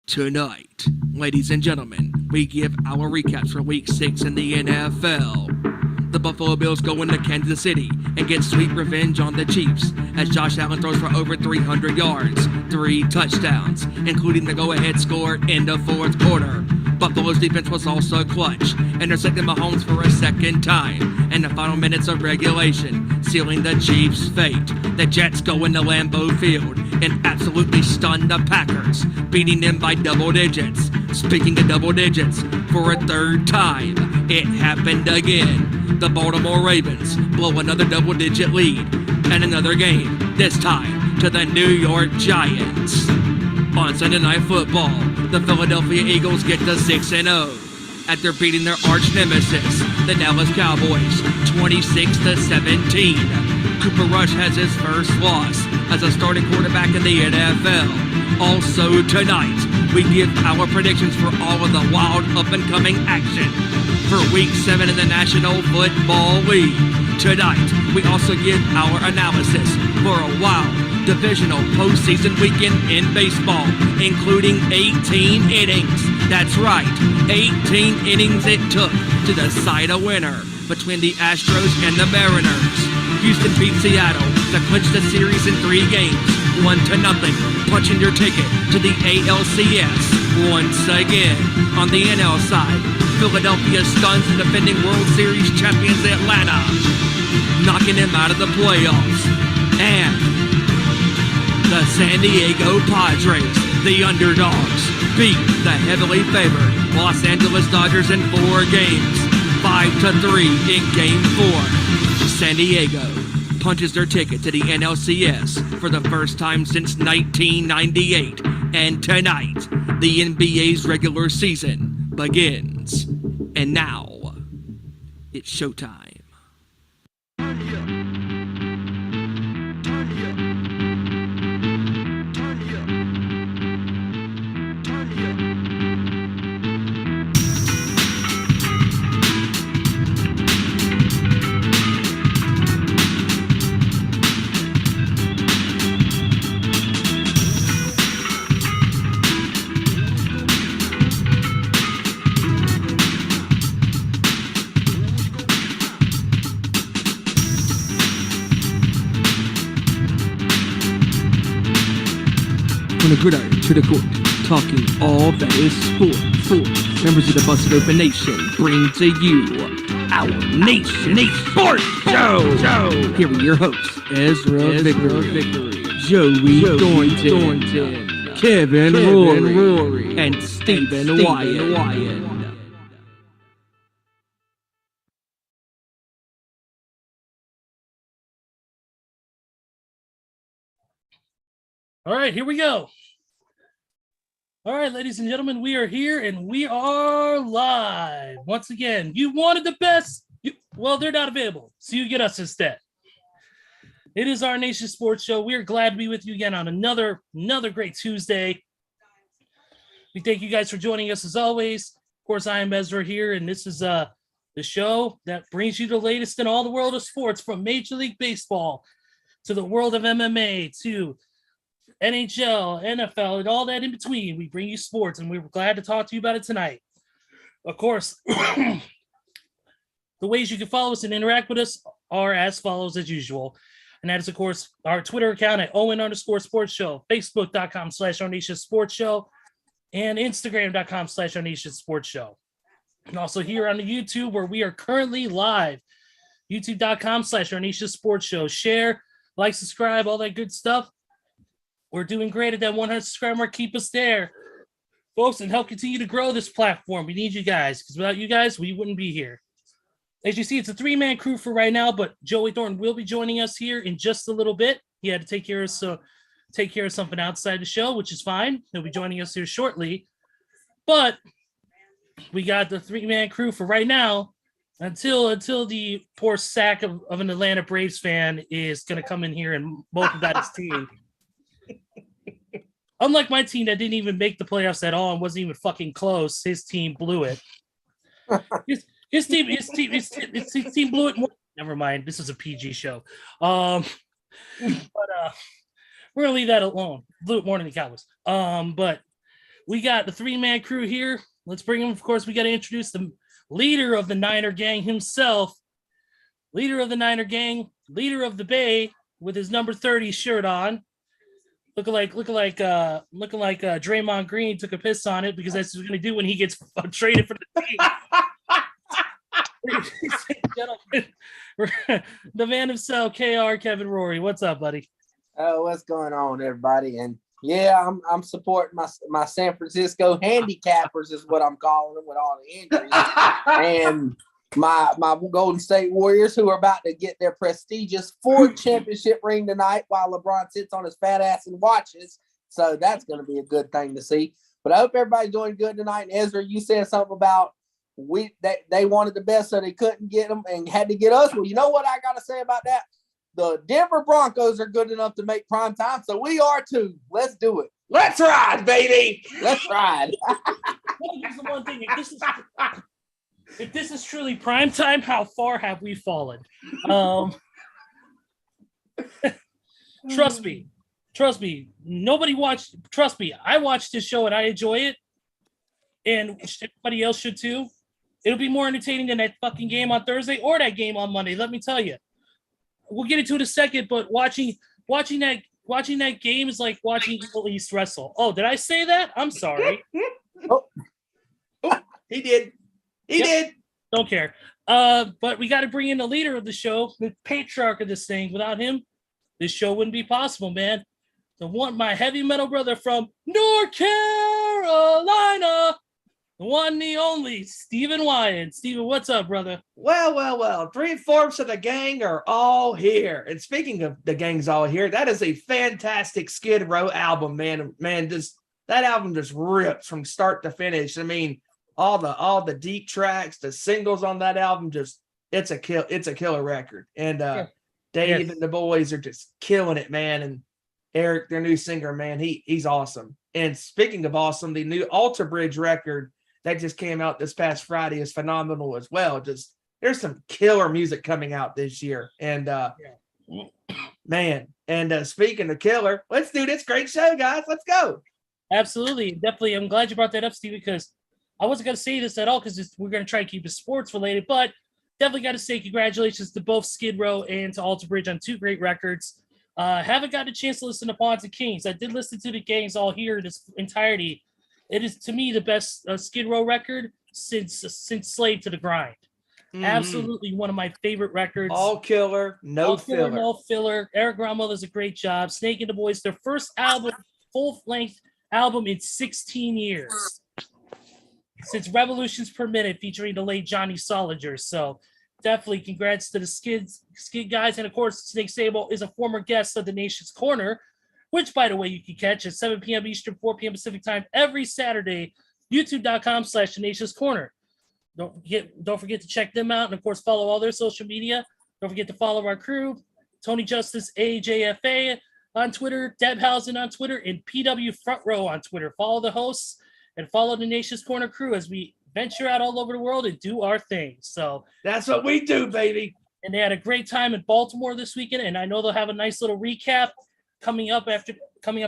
Tonight, ladies and gentlemen, we give our recaps for Week 6 in the NFL. The Buffalo Bills go into Kansas City and get sweet revenge on the Chiefs as Josh Allen throws for over 300 yards, 3 touchdowns, including the go-ahead score in the fourth quarter. Buffalo's defense was also clutch, intercepting Mahomes for a second time in the final minutes of regulation, sealing the Chiefs' fate. The Jets go into Lambeau Field and absolutely stun the Packers, beating them by double digits. Speaking of double digits, for a third time, it happened again. The Baltimore Ravens blow another double-digit lead and another game, this time to the New York Giants. On Sunday Night Football, the Philadelphia Eagles get to 6-0 after beating their arch nemesis, the Dallas Cowboys, 26-17. Cooper Rush has his first loss as a starting quarterback in the NFL. Also tonight, we give our predictions for all of the wild up-and-coming action for Week 7 in the National Football League. Tonight, we also give our analysis for a wild divisional postseason weekend in baseball, including 18 innings. That's right, 18 innings it took to decide a winner between the Astros and the Mariners. Houston beat Seattle to clinch the series in 3 games, 1-0, punching your ticket to the ALCS. Once again, on the NL side, Philadelphia stuns the defending World Series champions Atlanta, knocking them out of the playoffs. And the San Diego Padres, the underdogs, beat the heavily favored Los Angeles Dodgers in 4 games, 5-3 in Game 4. San Diego punches their ticket to the NLCS for the first time since 1998. And tonight, the NBA's regular season begins. And now, it's showtime. From the gridiron to the court, talking all that is sport. Members of the Busted Open Nation bring to you our Nation Sports Show. Here are your hosts, Ezra Victory, Joey Thornton, Kevin Rory, and Stephen Wyand. All right, here we go. All right, ladies and gentlemen, we are here and we are live. Once again, you wanted the best. Well, they're not available, so you get us instead. It is our Nation Sports Show. We are glad to be with you again on another great Tuesday. We thank you guys for joining us as always. Of course, I am Ezra here, and this is the show that brings you the latest in all the world of sports, from Major League Baseball to the world of MMA to NHL, NFL, and all that in between. We bring you sports, and we're glad to talk to you about it tonight. Of course, the ways you can follow us and interact with us are as follows as usual. And that is, of course, our Twitter account at Owen_Sports Show, Facebook.com/Our Nation Sports Show, and Instagram.com/Our Nation Sports Show. And also here on the YouTube, where we are currently live, YouTube.com/Our Nation Sports Show. Share, like, subscribe, all that good stuff. We're doing great at that 100 subscriber mark. Keep us there, folks, and help continue to grow this platform. We need you guys, because without you guys, we wouldn't be here. As you see, it's a 3-man crew for right now, but Joey Thornton will be joining us here in just a little bit. He had to take care of something outside the show, which is fine. He'll be joining us here shortly. But we got the 3-man crew for right now until the poor sack of an Atlanta Braves fan is going to come in here and mope about his team. Unlike my team that didn't even make the playoffs at all and wasn't even fucking close, his team blew it. His team blew it more. Never mind. This is a PG show. But we're gonna leave that alone. Blew it more than the Cowboys. But We got the three-man crew here. Let's bring him. Of course, we got to introduce the leader of the Niner gang himself. Leader of the Niner gang, leader of the Bay, with his number 30 shirt on. Looking like Draymond Green took a piss on it because that's what he's going to do when he gets traded for the team. The man himself, KR Kevin Rory. What's up, buddy? Oh, what's going on, everybody? And yeah, I'm supporting my San Francisco handicappers is what I'm calling them with all the injuries, and my Golden State Warriors who are about to get their prestigious 4th championship ring tonight while LeBron sits on his fat ass and watches. So that's going to be a good thing to see. But I hope everybody's doing good tonight. And Ezra, you said something about they wanted the best, so they couldn't get them and had to get us. Well, you know what I got to say about that? The Denver Broncos are good enough to make prime time, so we are too. Let's do it. Let's ride, baby. Let's ride. Here's the one thing. If this is truly prime time, how far have we fallen? Trust me. Nobody watched. Trust me. I watched this show and I enjoy it, and everybody else should too. It'll be more entertaining than that fucking game on Thursday or that game on Monday. Let me tell you. We'll get into it in a second, but watching that game is like watching Evil East wrestle. Oh, did I say that? I'm sorry. He did. He did. Don't care. But we got to bring in the leader of the show, the patriarch of this thing. Without him, this show wouldn't be possible, man. My heavy metal brother from North Carolina, the one, the only, Stephen Wyand. Stephen, what's up, brother? Well. 3/4 of the gang are all here. And speaking of the gang's all here, that is a fantastic Skid Row album, man. That album just rips from start to finish. I mean, all the deep tracks, the singles on that album, it's a killer record. And Dave and the boys are just killing it, man. And Eric, their new singer, man, he's awesome. And speaking of awesome, the new Alter Bridge record that just came out this past Friday is phenomenal as well. There's some killer music coming out this year. And man, and speaking of killer, let's do this great show, guys. Let's go. Absolutely. Definitely. I'm glad you brought that up, Steve, because I wasn't going to say this at all because we're going to try to keep it sports related, but definitely got to say congratulations to both Skid Row and to Alter Bridge on 2 great records. Haven't got a chance to listen to Pawns and Kings. I did listen to the gangs all here in its entirety. It is, to me, the best Skid Row record since Slave to the Grind. Mm-hmm. Absolutely one of my favorite records. All killer, no filler. Eric Rommel does a great job. Snake and the Boys, their first album, full-length album in 16 years. Since Revolutions Per Minute featuring the late Johnny Solinger. So definitely congrats to the Skid guys. And of course, Snake Sable is a former guest of the Nation's Corner, which, by the way, you can catch at 7 p.m. Eastern, 4 p.m. Pacific time every Saturday, youtube.com/The Nation's Corner. Don't forget to check them out. And, of course, follow all their social media. Don't forget to follow our crew, Tony Justice, AJFA on Twitter, Debhausen on Twitter, and PW Front Row on Twitter. Follow the hosts and follow the Nation's Corner crew as we venture out all over the world and do our thing. So that's what we do, baby. And they had a great time in Baltimore this weekend, and I know they'll have a nice little recap coming up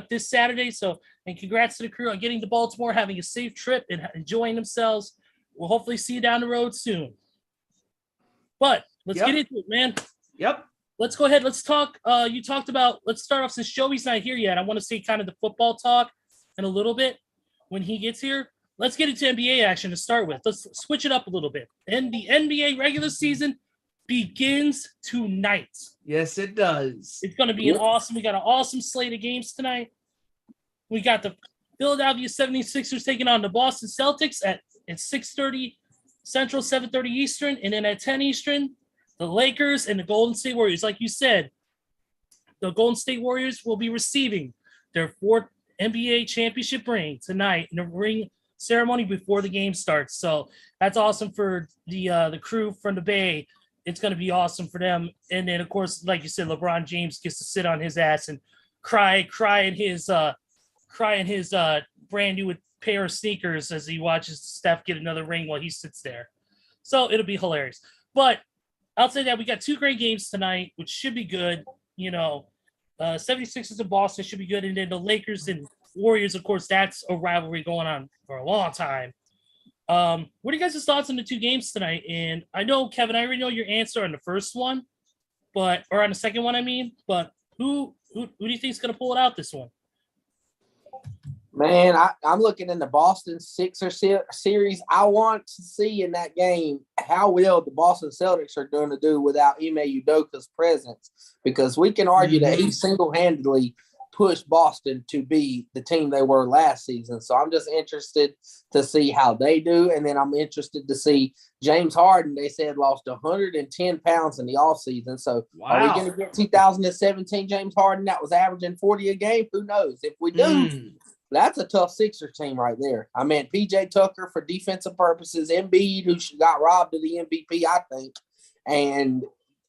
this Saturday. So, and congrats to the crew on getting to Baltimore, having a safe trip and enjoying themselves. We'll hopefully see you down the road soon. But let's get into it, man. Yep. Let's go ahead. Let's talk. Let's start off since Joey's not here yet. I want to say kind of the football talk in a little bit when he gets here. Let's get into NBA action to start with. Let's switch it up a little bit. And the NBA regular season begins tonight. Yes, it does. It's going to be we got an awesome slate of games tonight. We got the Philadelphia 76ers taking on the Boston Celtics at 6:30 Central, 7:30 Eastern, and then at 10 Eastern, the Lakers and the Golden State Warriors. Like you said, the Golden State Warriors will be receiving their 4th NBA championship ring tonight in the ring ceremony before the game starts. So that's awesome for the crew from the Bay. It's going to be awesome for them. And then, of course, like you said, LeBron James gets to sit on his ass and cry in his brand new pair of sneakers as he watches Steph get another ring while he sits there. So it'll be hilarious. But I'll say that we got 2 great games tonight, which should be good. 76ers and Boston should be good. And then the Lakers and Warriors, of course, that's a rivalry going on for a long time. What are you guys' thoughts on the two games tonight? And I know, Kevin, I already know your answer on the first one, or on the second one, I mean. But who do you think is going to pull it out this one? Man, I'm looking in the Boston Sixer series. I want to see in that game how well the Boston Celtics are going to do without Ime Udoka's presence, because we can argue that he single-handedly pushed Boston to be the team they were last season. So I'm just interested to see how they do. And then I'm interested to see James Harden. They said lost 110 pounds in the offseason. So are we going to get 2017 James Harden that was averaging 40 a game? Who knows? If we do, that's a tough Sixers team right there. I mean, PJ Tucker for defensive purposes, Embiid, who got robbed of the MVP, I think. And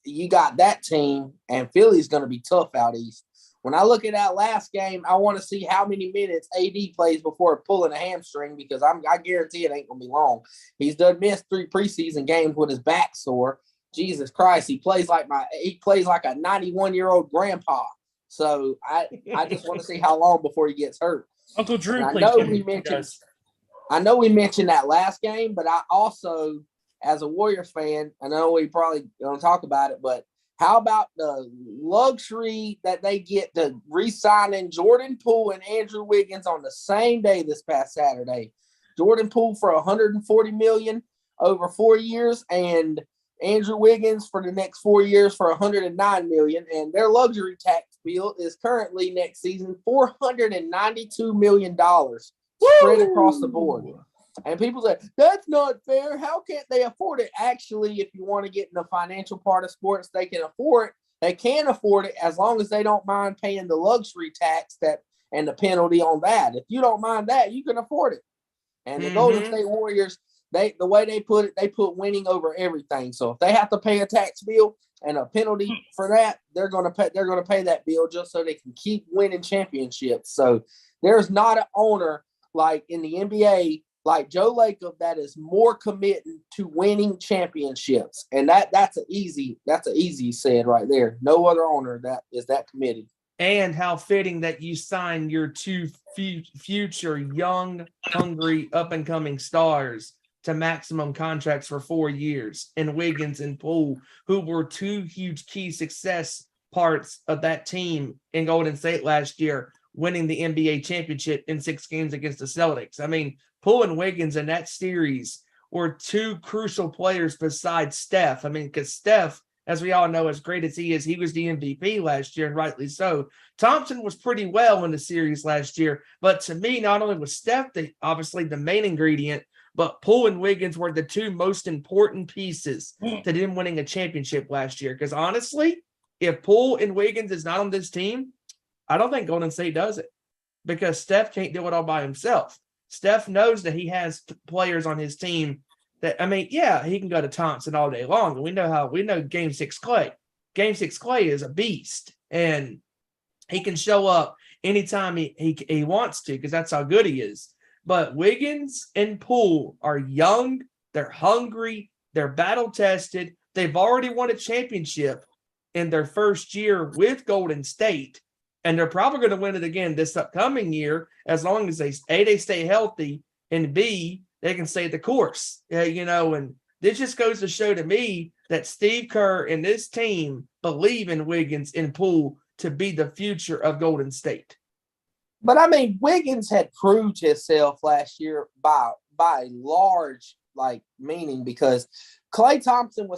you got that team, and Philly's going to be tough out east. When I look at that last game, I want to see how many minutes AD plays before pulling a hamstring, because I guarantee it ain't going to be long. He's done missed 3 preseason games with his back sore. Jesus Christ, he plays like a 91-year-old grandpa. So I just want to see how long before he gets hurt. Uncle Drew I plays. know we mentioned that last game, but I also, as a Warriors fan, I know we probably don't talk about it, but how about the luxury that they get to re-signing Jordan Poole and Andrew Wiggins on the same day this past Saturday? Jordan Poole for $140 million over 4 years, and Andrew Wiggins for the next 4 years for $109 million, and their luxury tax bill is currently next season $492 million spread across the board. And people say, that's not fair. How can't they afford it? Actually, if you want to get in the financial part of sports, they can afford it. They can afford it as long as they don't mind paying the luxury tax and the penalty on that. If you don't mind that, you can afford it. And the Golden State Warriors, the way they put it, they put winning over everything. So if they have to pay a tax bill and a penalty for that, they're going to pay that bill just so they can keep winning championships. So there's not an owner like in the NBA like Joe Lacob that is more committed to winning championships, and that's an easy said right there. No other owner that is that committed. And how fitting that you sign your two future young, hungry, up-and-coming stars to maximum contracts for 4 years, and Wiggins and Poole, who were two huge key success parts of that team in Golden State last year, winning the NBA championship in 6 games against the Celtics. I mean, Poole and Wiggins in that series were two crucial players besides Steph. I mean, because Steph, as we all know, as great as he is, he was the MVP last year, and rightly so. Thompson was pretty well in the series last year, but to me, not only was Steph obviously the main ingredient, but Poole and Wiggins were the two most important pieces to them winning a championship last year. Because honestly, if Poole and Wiggins is not on this team, I don't think Golden State does it, because Steph can't do it all by himself. Steph knows that he has players on his team that, I mean, yeah, he can go to Thompson all day long. And we know Game 6 Clay. Game 6 Clay is a beast, and he can show up anytime he wants to, because that's how good he is. But Wiggins and Poole are young, they're hungry, they're battle-tested. They've already won a championship in their first year with Golden State. And they're probably going to win it again this upcoming year, as long as they stay healthy, and B, they can stay the course. And this just goes to show to me that Steve Kerr and this team believe in Wiggins and Poole to be the future of Golden State. But I mean, Wiggins had proved himself last year by large meaning, because Klay Thompson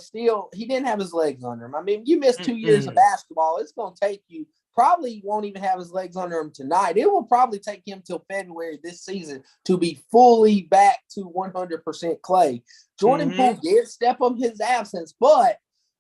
he didn't have his legs under him. I mean, you missed 2 years of basketball, it's going to take you. Probably won't even have his legs under him tonight. It will probably take him till February this season to be fully back to 100% Klay. Jordan Poole did step up his absence, but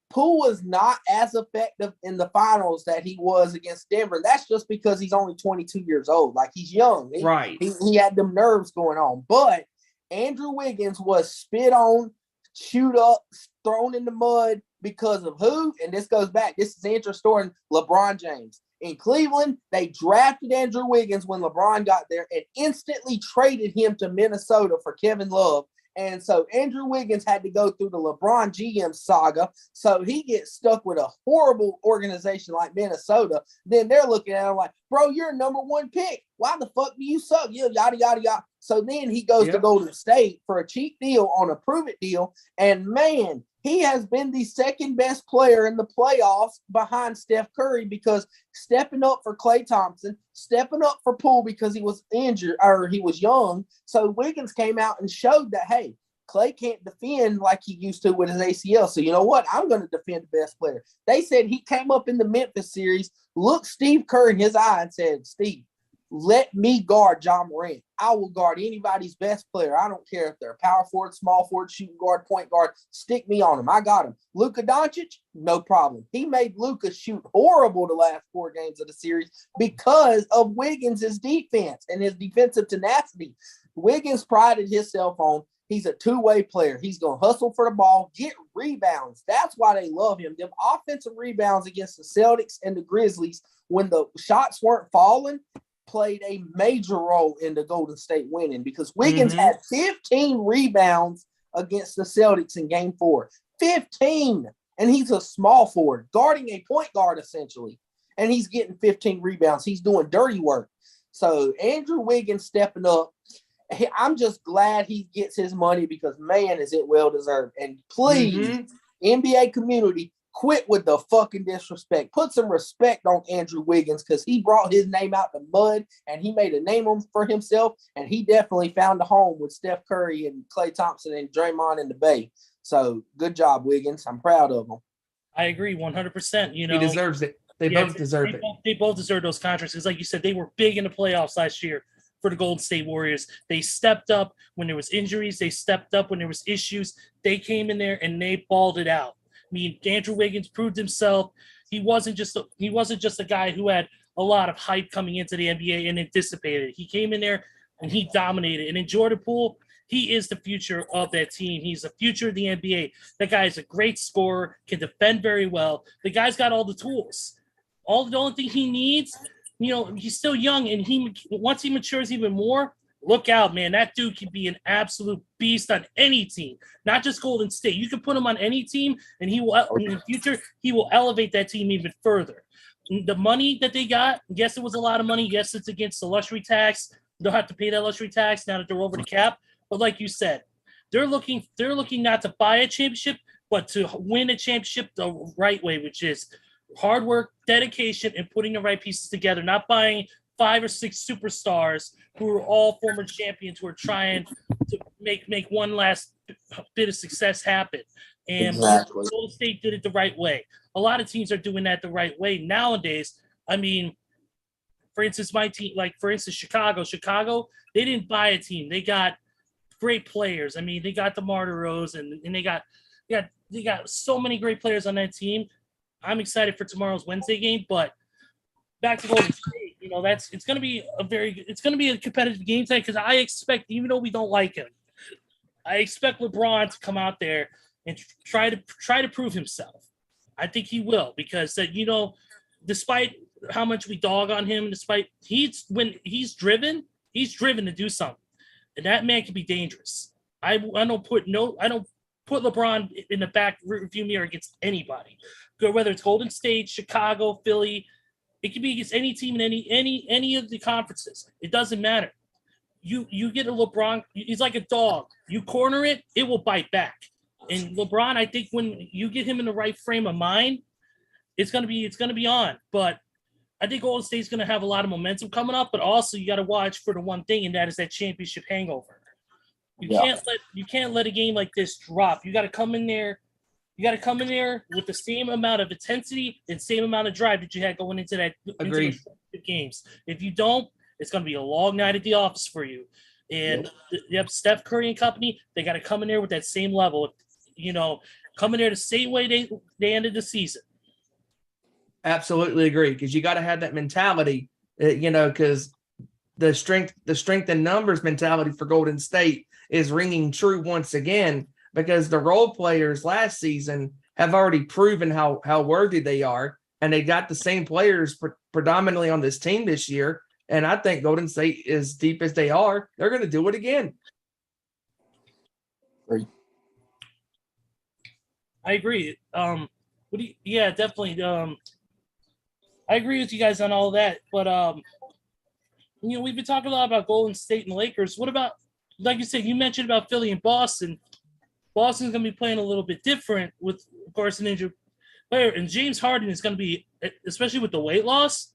Poole was not as effective in the finals that he was against Denver. That's just because he's only 22 years old. Like, he's young. He had them nerves going on. But Andrew Wiggins was spit on, chewed up, thrown in the mud because of who? And this goes back. This is interesting story. LeBron James. In Cleveland, they drafted Andrew Wiggins when LeBron got there and instantly traded him to Minnesota for Kevin Love. And so Andrew Wiggins had to go through the LeBron GM saga. So he gets stuck with a horrible organization like Minnesota. Then they're looking at him like, bro, you're a number one pick. Why the fuck do you suck? Yada, yada, yada. So then he goes to Golden State for a cheap deal on a prove-it deal. And, man, he has been the second best player in the playoffs behind Steph Curry because stepping up for Klay Thompson, stepping up for Poole because he was injured or he was young. So Wiggins came out and showed that, hey, Klay can't defend like he used to with his ACL. So you know what? I'm going to defend the best player. They said he came up in the Memphis series, looked Steve Kerr in his eye and said, Steve, let me guard John Morant. I will guard anybody's best player. I don't care if they're power forward, small forward, shooting guard, point guard. Stick me on him. I got him. Luka Doncic, no problem. He made Luka shoot horrible the last 4 games of the series because of Wiggins' defense and his defensive tenacity. Wiggins prided himself on he's a two-way player. He's going to hustle for the ball, get rebounds. That's why they love him. Them offensive rebounds against the Celtics and the Grizzlies when the shots weren't falling played a major role in the Golden State winning because Wiggins had 15 rebounds against the Celtics in game 4. 15. And he's a small forward, guarding a point guard essentially. And he's getting 15 rebounds. He's doing dirty work. So Andrew Wiggins stepping up. I'm just glad he gets his money because, man, is it well-deserved. And please, NBA community, quit with the fucking disrespect. Put some respect on Andrew Wiggins because he brought his name out the mud and he made a name for himself. And he definitely found a home with Steph Curry and Klay Thompson and Draymond in the Bay. So good job, Wiggins. I'm proud of him. I agree 100%. You know, he deserves it. They both deserve it. They both deserve those contracts. Because like you said, they were big in the playoffs last year for the Golden State Warriors. They stepped up when there was injuries. They stepped up when there was issues. They came in there and they balled it out. I mean, Andrew Wiggins proved himself. He wasn't just a guy who had a lot of hype coming into the NBA and it dissipated. He came in there and he dominated. And in Jordan Poole, he is the future of that team. He's the future of the NBA. That guy is a great scorer, can defend very well. The guy's got all the tools. The only thing he needs, you know, he's still young, and once he matures even more, look out, man. That dude can be an absolute beast on any team, not just Golden State. You can put him on any team, and he will, in the future, he will elevate that team even further. The money that they got, yes, it was a lot of money. Yes, it's against the luxury tax. They'll have to pay that luxury tax now that they're over the cap. But like you said, they're looking not to buy a championship, but to win a championship the right way, which is hard work, dedication, and putting the right pieces together, not buying 5 or 6 superstars who are all former champions who are trying to make one last bit of success happen. And Exactly. Golden State did it the right way. A lot of teams are doing that the right way nowadays. I mean, for instance, my team, like for instance, Chicago, they didn't buy a team. They got great players. I mean, they got DeMar DeRozan and they got so many great players on that team. I'm excited for tomorrow's Wednesday game, but back to Golden State, you know, it's going to be a competitive game tonight because I expect, even though we don't like him, I expect LeBron to come out there and try to prove himself. I think he will because you know, despite how much we dog on him, when he's driven to do something, and that man can be dangerous. I don't put LeBron in the back review mirror against anybody, whether it's Golden State, Chicago, Philly. It can be against any team in any of the conferences. It doesn't matter. You get a LeBron, he's like a dog. You corner it, it will bite back. And LeBron, I think when you get him in the right frame of mind, it's gonna be on. But I think Golden State's gonna have a lot of momentum coming up, but also you gotta watch for the one thing, and that is that championship hangover. You can't let a game like this drop. You gotta come in there. You got to come in there with the same amount of intensity and same amount of drive that you had going into the games. If you don't, it's going to be a long night at the office for you. And Steph Curry and company, they got to come in there with that same level. You know, come in there the same way they ended the season. Absolutely agree, because you got to have that mentality. You know, because the strength in numbers mentality for Golden State is ringing true once again. Because the role players last season have already proven how worthy they are, and they got the same players predominantly on this team this year. And I think Golden State, as deep as they are, they're going to do it again. Agree. I agree. Yeah, definitely. I agree with you guys on all that, but we've been talking a lot about Golden State and Lakers. What about, like you said, you mentioned about Philly and Boston. Boston's going to be playing a little bit different with, of course, an injured player, and James Harden is going to be, especially with the weight loss.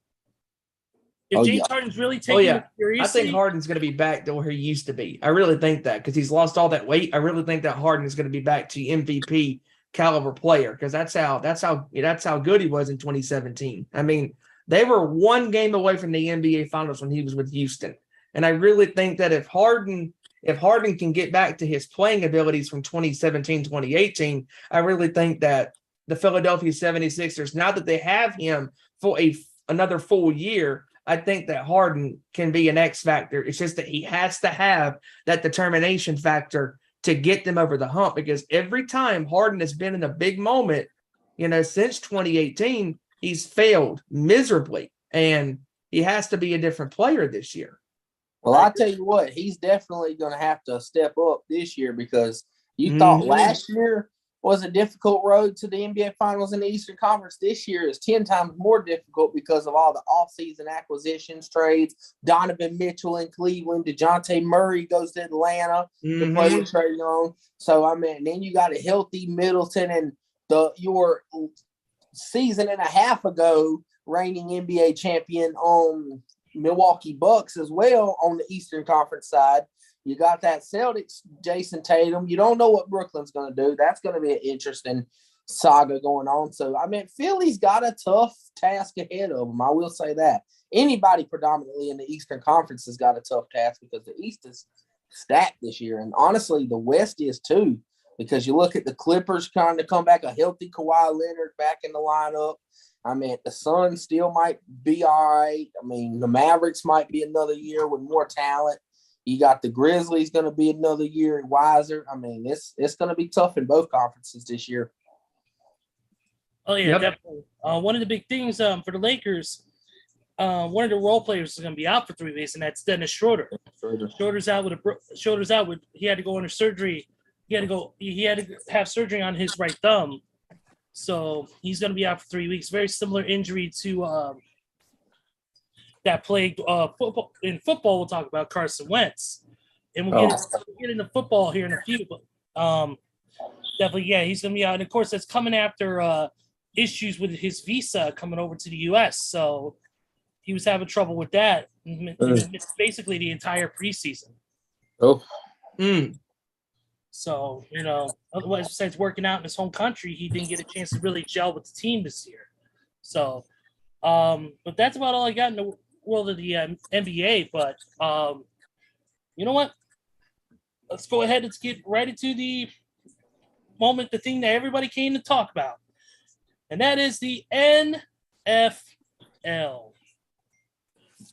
If James Harden's really taking it seriously, I think Harden's going to be back to where he used to be. I really think that because he's lost all that weight. I really think that Harden is going to be back to MVP caliber player because that's how good he was in 2017. I mean, they were one game away from the NBA Finals when he was with Houston, and I really think that if Harden can get back to his playing abilities from 2017, 2018, I really think that the Philadelphia 76ers, now that they have him for another full year, I think that Harden can be an X factor. It's just that he has to have that determination factor to get them over the hump because every time Harden has been in a big moment, since 2018, he's failed miserably, and he has to be a different player this year. Well, I tell you what, he's definitely going to have to step up this year because you thought last year was a difficult road to the NBA Finals in the Eastern Conference. This year is 10 times more difficult because of all the offseason acquisitions, trades. Donovan Mitchell in Cleveland, DeJounte Murray goes to Atlanta to play with Trae Young. So, I mean, then you got a healthy Middleton and your season and a half ago reigning NBA champion Milwaukee Bucks as well on the Eastern Conference side. You got that Celtics, Jason Tatum. You don't know what Brooklyn's going to do. That's going to be an interesting saga going on. So, I mean, Philly's got a tough task ahead of them. I will say that. Anybody predominantly in the Eastern Conference has got a tough task because the East is stacked this year. And honestly, the West is too because you look at the Clippers trying to come back, a healthy Kawhi Leonard back in the lineup. I mean, the Suns still might be all right. I mean, the Mavericks might be another year with more talent. You got the Grizzlies going to be another year wiser. I mean, it's going to be tough in both conferences this year. Oh, yeah, definitely. One of the big things for the Lakers, one of the role players is going to be out for 3 weeks, and that's Dennis Schroeder. Schroeder's out with he had to go under surgery. He had to have surgery on his right thumb. So he's going to be out for 3 weeks. Very similar injury to that plagued football. In football, we'll talk about Carson Wentz. And we'll get into football here in a few. But definitely, yeah, he's going to be out. And, of course, that's coming after issues with his visa coming over to the U.S. So he was having trouble with that. He missed basically the entire preseason. So, otherwise, besides working out in his home country, he didn't get a chance to really gel with the team this year. So, but that's about all I got in the world of the NBA. But you know what? Let's go ahead and get right into the moment, the thing that everybody came to talk about. And that is the NFL.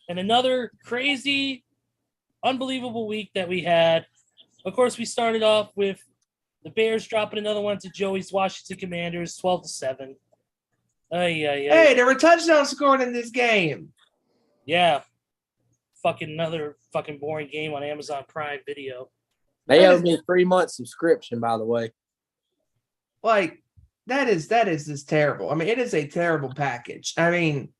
And another crazy, unbelievable week that we had. Of course, we started off with the Bears dropping another one to Joey's Washington Commanders, 12-7. Hey, there were touchdowns scored in this game. Yeah. Another boring game on Amazon Prime Video. They owe me a 3-month subscription, by the way. Like, that is just terrible. I mean, it is a terrible package. I mean,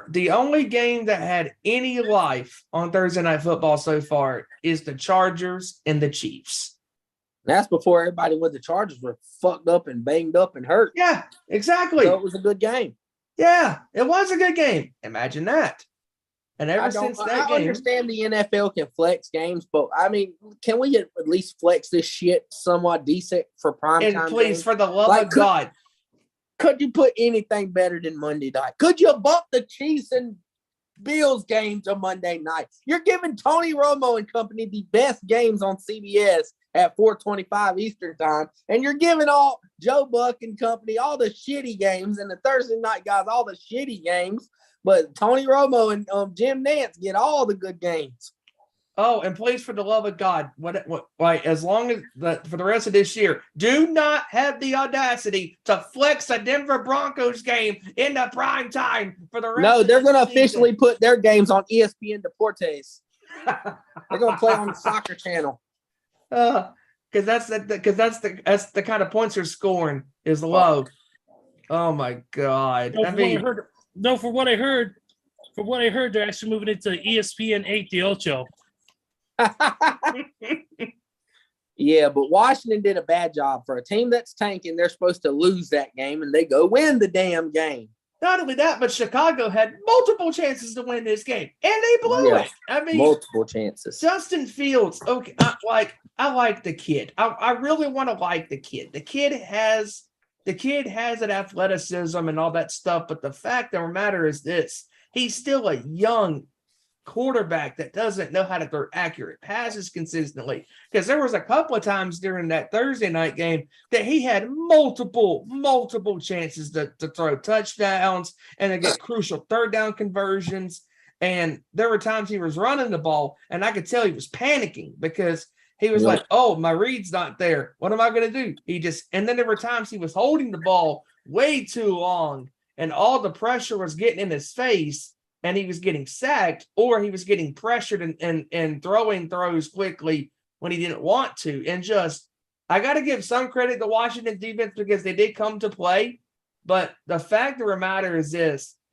the only game that had any life on Thursday Night Football so far is the Chargers and the Chiefs. That's before everybody with the Chargers were fucked up and banged up and hurt. Yeah, exactly. So it was a good game. Yeah, it was a good game. Imagine that. And ever since that game, I understand the NFL can flex games, but I mean, can we at least flex this shit somewhat decent for prime time? And please, games? For the love of God. Could you put anything better than Monday night? Could you bump the Chiefs and Bills game to Monday night? You're giving Tony Romo and company the best games on CBS at 4:25 Eastern time, and you're giving all Joe Buck and company all the shitty games, and the Thursday night guys all the shitty games. But Tony Romo and Jim Nantz get all the good games. Oh, and please, for the love of God, as long as for the rest of this year, do not have the audacity to flex a Denver Broncos game into prime time for the rest. No, they're going to officially put their games on ESPN Deportes. They're going to play on the soccer channel. because that's the kind of points you're scoring is low. Oh my God! For what I heard, they're actually moving it to ESPN 8 de Ocho. Yeah, but Washington did a bad job. For a team that's tanking, they're supposed to lose that game, and they go win the damn game. Not only that, but Chicago had multiple chances to win this game, and they blew it. I mean, multiple chances. Justin Fields, okay, I like the kid. I really want to like the kid. The kid has an athleticism and all that stuff, but the fact of the matter is this: he's still a young quarterback that doesn't know how to throw accurate passes consistently. Because there was a couple of times during that Thursday night game that he had multiple chances to throw touchdowns and to get crucial third down conversions. And there were times he was running the ball, and I could tell he was panicking because he was like, "Oh, my read's not there. What am I going to do?" And then there were times he was holding the ball way too long, and all the pressure was getting in his face. And he was getting sacked, or he was getting pressured and throwing throws quickly when he didn't want to. And I got to give some credit to Washington defense because they did come to play. But the fact of the matter is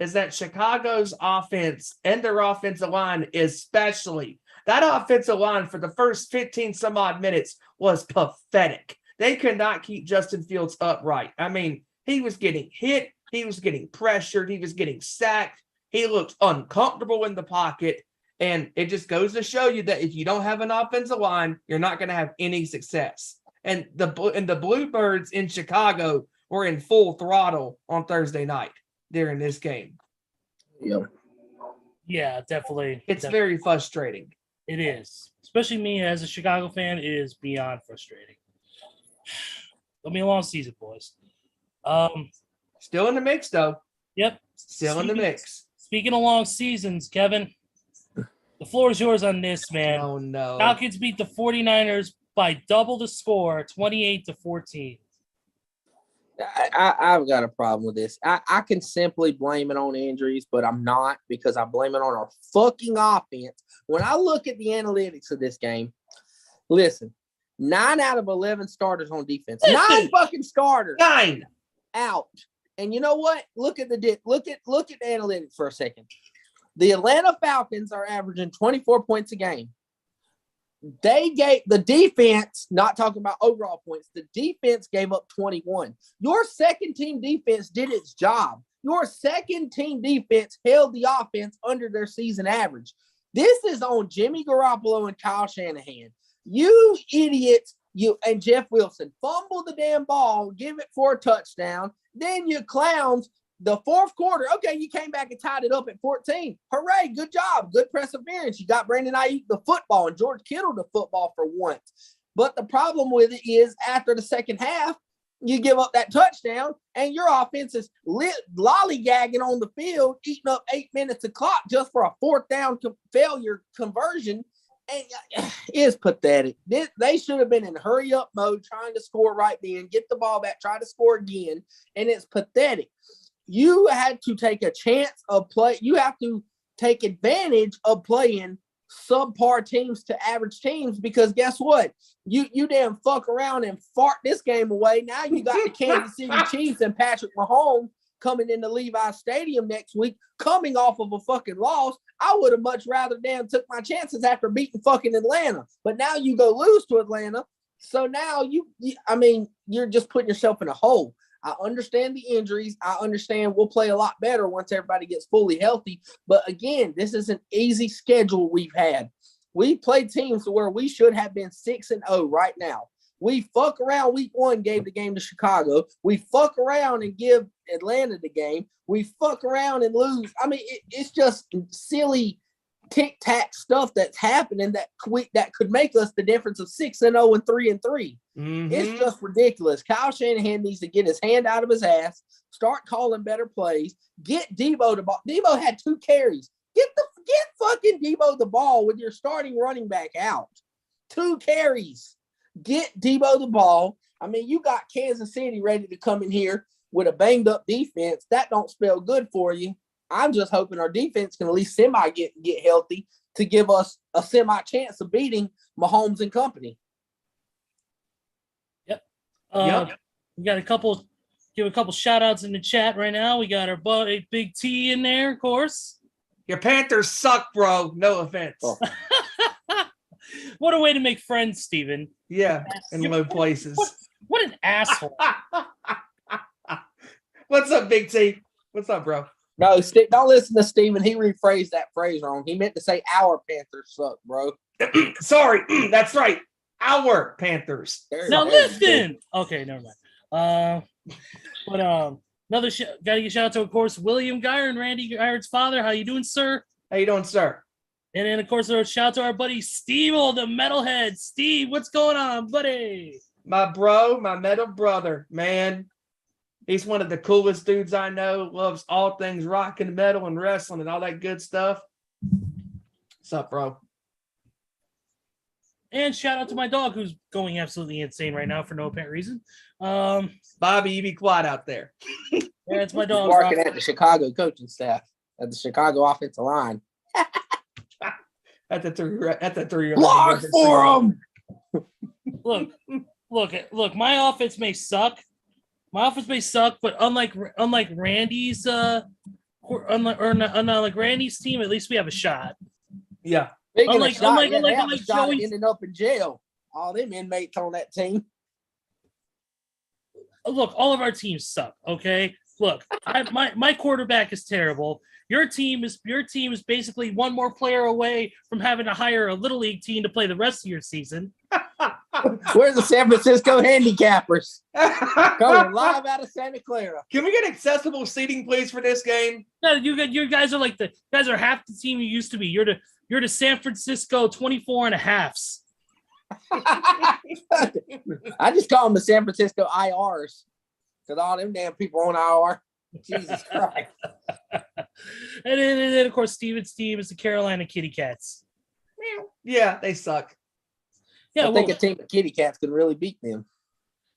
that Chicago's offense and their offensive line, especially that offensive line for the first 15 some odd minutes was pathetic. They could not keep Justin Fields upright. I mean, he was getting hit. He was getting pressured. He was getting sacked. He looked uncomfortable in the pocket, and it just goes to show you that if you don't have an offensive line, you're not going to have any success. And the Bluebirds in Chicago were in full throttle on Thursday night during this game. Yeah, definitely. It's very frustrating. It is. Especially me as a Chicago fan, it is beyond frustrating. It'll be a long season, boys. Still in the mix, though. Yep. Still in the mix. Speaking of long seasons, Kevin, the floor is yours on this, man. Oh, no. Falcons beat the 49ers by double the score, 28-14. I've got a problem with this. I can simply blame it on injuries, but I'm not, because I blame it on our fucking offense. When I look at the analytics of this game, listen, 9 out of 11 starters on defense. 9 fucking starters. 9 out. And you know what? Look at the analytics for a second. The Atlanta Falcons are averaging 24 points a game. They gave the defense, not talking about overall points, the defense gave up 21. Your second team defense did its job. Your second team defense held the offense under their season average. This is on Jimmy Garoppolo and Kyle Shanahan. You idiots, you and Jeff Wilson, fumble the damn ball, give it for a touchdown. Then you clowns, the fourth quarter, okay, you came back and tied it up at 14. Hooray, good job, good perseverance. You got Brandon Ayuk the football and George Kittle the football for once. But the problem with it is after the second half, you give up that touchdown and your offense is lollygagging on the field, eating up 8 minutes of clock just for a fourth down failure conversion. And it's pathetic. They should have been in hurry up mode, trying to score right then, get the ball back, try to score again. And it's pathetic. You had to take a chance of play. You have to take advantage of playing subpar teams to average teams, because guess what? You damn fuck around and fart this game away. Now you got the Kansas City Chiefs and Patrick Mahomes coming into Levi Stadium next week, coming off of a fucking loss. I would have much rather damn took my chances after beating fucking Atlanta. But now you go lose to Atlanta. So now you're just putting yourself in a hole. I understand the injuries. I understand we'll play a lot better once everybody gets fully healthy. But again, this is an easy schedule we've had. We played teams to where we should have been 6-0 right now. We fuck around week 1, gave the game to Chicago. We fuck around and give Atlanta the game. We fuck around and lose. I mean, it's just silly tic-tac stuff that's happening that could make us the difference of 6-0 and 3-3. Mm-hmm. It's just ridiculous. Kyle Shanahan needs to get his hand out of his ass, start calling better plays, get Debo the ball. Debo had 2 carries. Get fucking Debo the ball with your starting running back out. 2 carries. Get Debo the ball. I mean, you got Kansas City ready to come in here with a banged up defense. That don't spell good for you. I'm just hoping our defense can at least get healthy to give us a semi chance of beating Mahomes and company. We got give a couple shout outs in the chat right now. We got our buddy Big T in there, of course. Your Panthers suck, bro. No offense. Oh. What a way to make friends, Steven. Yeah, in low places. What an asshole. What's up, Big T? What's up, bro? No, don't listen to Steven. He rephrased that phrase wrong. He meant to say our Panthers suck, bro. Sorry, that's right. Our Panthers. Now listen. Okay, never mind. Gotta give shout out to, of course, William Geyer and Randy Geyer's father. How you doing, sir? How you doing, sir? And then, of course, a shout out to our buddy Steve, the metalhead. Steve, what's going on, buddy? My metal brother, man. He's one of the coolest dudes I know. Loves all things rock and metal and wrestling and all that good stuff. What's up, bro? And shout out to my dog, who's going absolutely insane right now for no apparent reason. Bobby, you be quiet out there. Yeah, it's my dog. He's working at the Chicago coaching staff, at the Chicago offensive line. At the three. Block for him. Look. My offense may suck, but unlike Randy's, unlike Randy's team, at least we have a shot. Yeah. Unlike Joey ended up in jail. All them inmates on that team. Look, all of our teams suck. Okay. Look, my quarterback is terrible. Your team is basically one more player away from having to hire a little league team to play the rest of your season. Where's the San Francisco handicappers? Coming live out of Santa Clara. Can we get accessible seating, please, for this game? No, you guys are are half the team you used to be. You're the San Francisco 24 and a halves. I just call them the San Francisco IRs because all them damn people on IR. Jesus Christ. And then, of course, Steven's team is the Carolina Kitty Cats. Yeah, they suck. Yeah, I think a team of Kitty Cats could really beat them.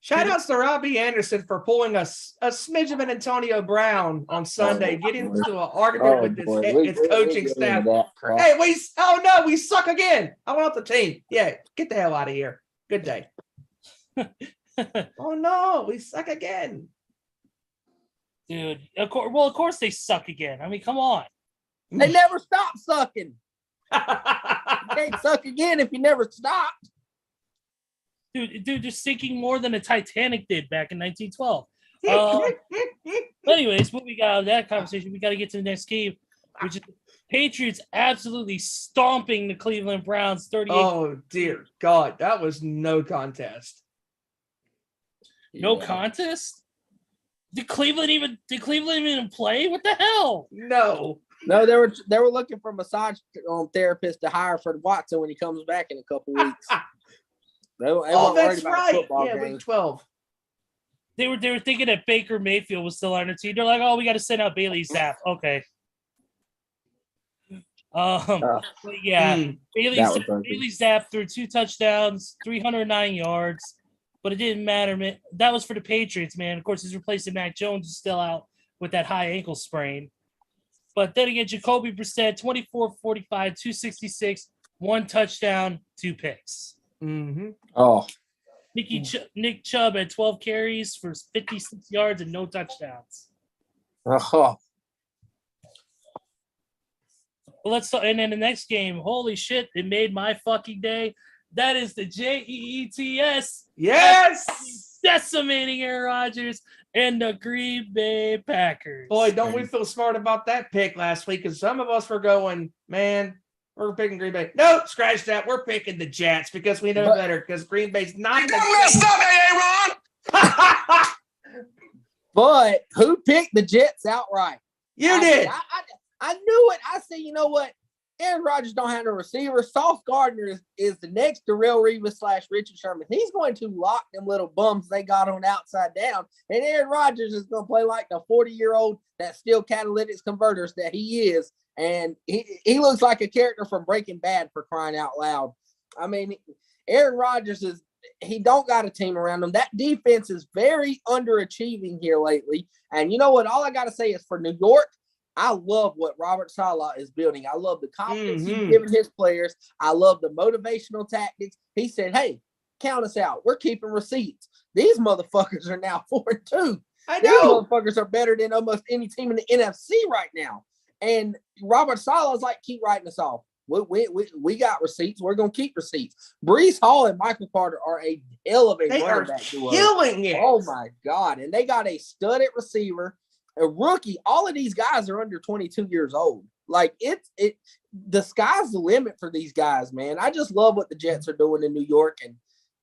Shout outs to Robbie Anderson for pulling a smidge of an Antonio Brown on Sunday, getting into an argument with his coaching staff. Hey, we suck again. I want the team. Yeah, get the hell out of here. Good day. Oh no, we suck again. Dude, of course they suck again. I mean, come on. They never stop sucking. You can't suck again if you never stop. Dude, they're sinking more than the Titanic did back in 1912. Anyways, moving out of that conversation, we got to get to the next game, which is the Patriots absolutely stomping the Cleveland Browns 38. Oh, dear God. That was no contest. No contest? Did Cleveland even play? What the hell? No, they were looking for a massage therapist to hire for Watson when he comes back in a couple weeks. That's right. Yeah, week 12. They were thinking that Baker Mayfield was still on the team. They're like, oh, we got to send out Bailey Zapp. Okay. Bailey Zapp threw 2 touchdowns, 309 yards, but it didn't matter, man. That was for the Patriots, man. Of course, he's replacing Mac Jones, is still out with that high ankle sprain. But then again, Jacoby Brissett, 24-45, 266, 1 touchdown, 2 picks. Mm-hmm. Oh, Nick Chubb had 12 carries for 56 yards and no touchdowns. Oh. And then the next game, holy shit, it made my fucking day. That is the Jets. Yes, decimating Aaron Rodgers and the Green Bay Packers. Boy, don't we feel smart about that pick last week? Because some of us were going, man, we're picking Green Bay. No, scratch that. We're picking the Jets because we know better. Because Green Bay's not. You don't mess up, Aaron. But who picked the Jets outright? You did. I knew it. I said, you know what? Aaron Rodgers don't have no receiver. Sauce Gardner is the next Darrelle Revis / Richard Sherman. He's going to lock them little bums they got on outside down. And Aaron Rodgers is going to play like the 40-year-old that still catalytics converters that he is. And he looks like a character from Breaking Bad, for crying out loud. I mean, Aaron Rodgers he don't got a team around him. That defense is very underachieving here lately. And you know what? All I got to say is for New York, I love what Robert Saleh is building. I love the confidence he's giving his players. I love the motivational tactics. He said, hey, count us out. We're keeping receipts. These motherfuckers are now 4-2. I These know. motherfuckers are better than almost any team in the NFC right now. And Robert Sala's like, keep writing us off. We got receipts. We're gonna keep receipts. Brees Hall and Michael Carter are a hell of a They are running back duo. killing it. Oh my God. And they got a studded receiver, a rookie. All of these guys are under 22 years old. Like the sky's the limit for these guys, man. I just love what the Jets are doing in New York, and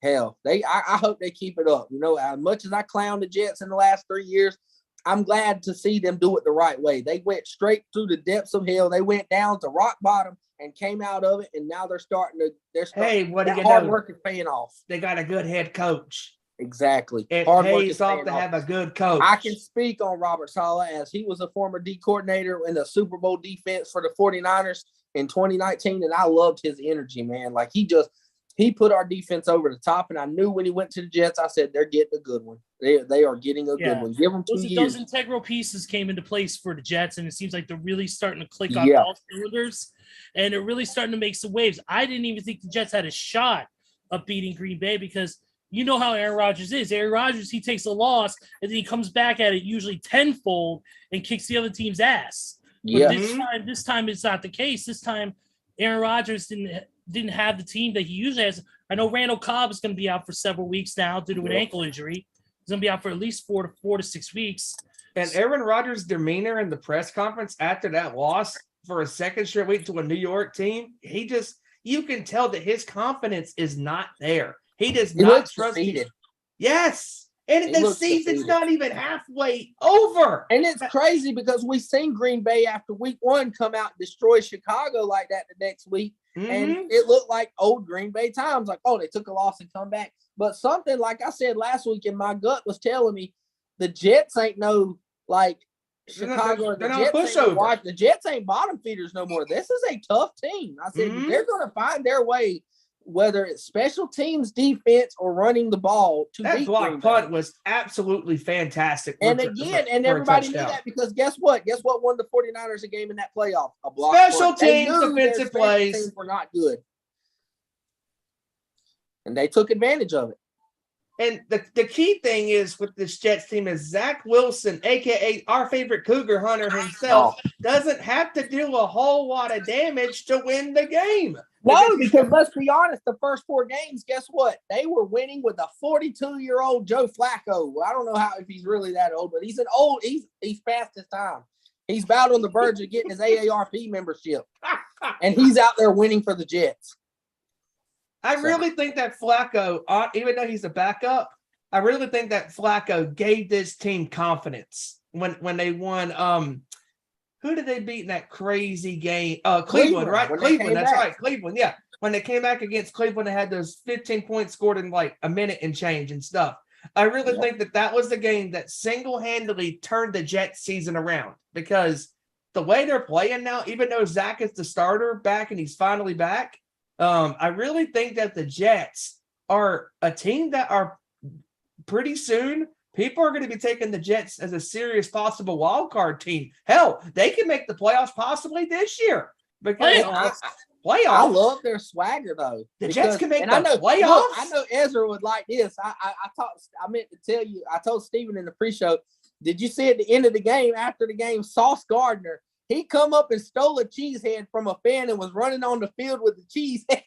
hell, I hope they keep it up. You know, as much as I clowned the Jets in the last 3 years, I'm glad to see them do it the right way. They went straight through the depths of hell. They went down to rock bottom and came out of it, and now they're starting. Hey, what do that you hard know? work is paying off. They got a good head coach. Exactly. It Hard work pays is off paying to off. have a good coach. I can speak on Robert Saleh as he was a former D coordinator in the Super Bowl defense for the 49ers in 2019, and I loved his energy, man. Like he put our defense over the top, and I knew when he went to the Jets, I said they're getting a good one. They are getting a good one. Give them 2 years. Those integral pieces came into place for the Jets, and it seems like they're really starting to click on Yeah. all cylinders, and they're really starting to make some waves. I didn't even think the Jets had a shot of beating Green Bay because you know how Aaron Rodgers is. Aaron Rodgers, he takes a loss, and then he comes back at it usually tenfold and kicks the other team's ass. But Yeah. this time it's not the case. This time, Aaron Rodgers didn't have the team that he usually has. I know Randall Cobb is going to be out for several weeks now due to an ankle injury. He's going to be out for at least 4 to 6 weeks. And Aaron Rodgers' demeanor in the press conference after that loss for a second straight week to a New York team, you can tell that his confidence is not there. He does He not looks trust defeated. Yes. And He the looks season's defeated. not even halfway over. And it's crazy because we seen Green Bay after week 1 come out and destroy Chicago like that the next week. And it looked like old Green Bay times. Like, oh, they took a loss and come back. But something, like I said last week, in my gut was telling me the Jets ain't no, like, Chicago. They're not a pushover. The Jets ain't bottom feeders no more. This is a tough team. I said they're going to find their way, whether it's special teams, defense, or running the ball to That beat block Green punt Bay. was absolutely fantastic. And again, and everybody knew that because guess what? Guess what won the 49ers a game in that playoff? A block Special punt. They teams, knew their defensive special plays. teams were not good. And they took advantage of it. And the key thing is with this Jets team is Zach Wilson, a.k.a. our favorite Cougar hunter himself, doesn't have to do a whole lot of damage to win the game. No, because let's be honest, the first 4 games, guess what? They were winning with a 42-year-old Joe Flacco. I don't know if he's really that old, but he's past his time. He's about on the verge of getting his AARP membership. And he's out there winning for the Jets. I really think that Flacco, even though he's a backup, I really think that Flacco gave this team confidence when they won. Who did they beat in that crazy game? Cleveland, right? Cleveland, that's right. Cleveland, yeah. When they came back against Cleveland, they had those 15 points scored in like a minute and change and stuff. I really think that was the game that single-handedly turned the Jets season around because the way they're playing now, even though Zach is the starter back and he's finally back, I really think that the Jets are a team that are pretty soon. People are going to be taking the Jets as a serious possible wild card team. Hell, they can make the playoffs possibly this year because playoffs. I love their swagger though. The Jets can make the playoffs. Look, I know Ezra would like this. I meant to tell you. I told Steven in the pre-show. Did you see at the end of the game, after the game, Sauce Gardner? He come up and stole a cheese head from a fan and was running on the field with the cheese head.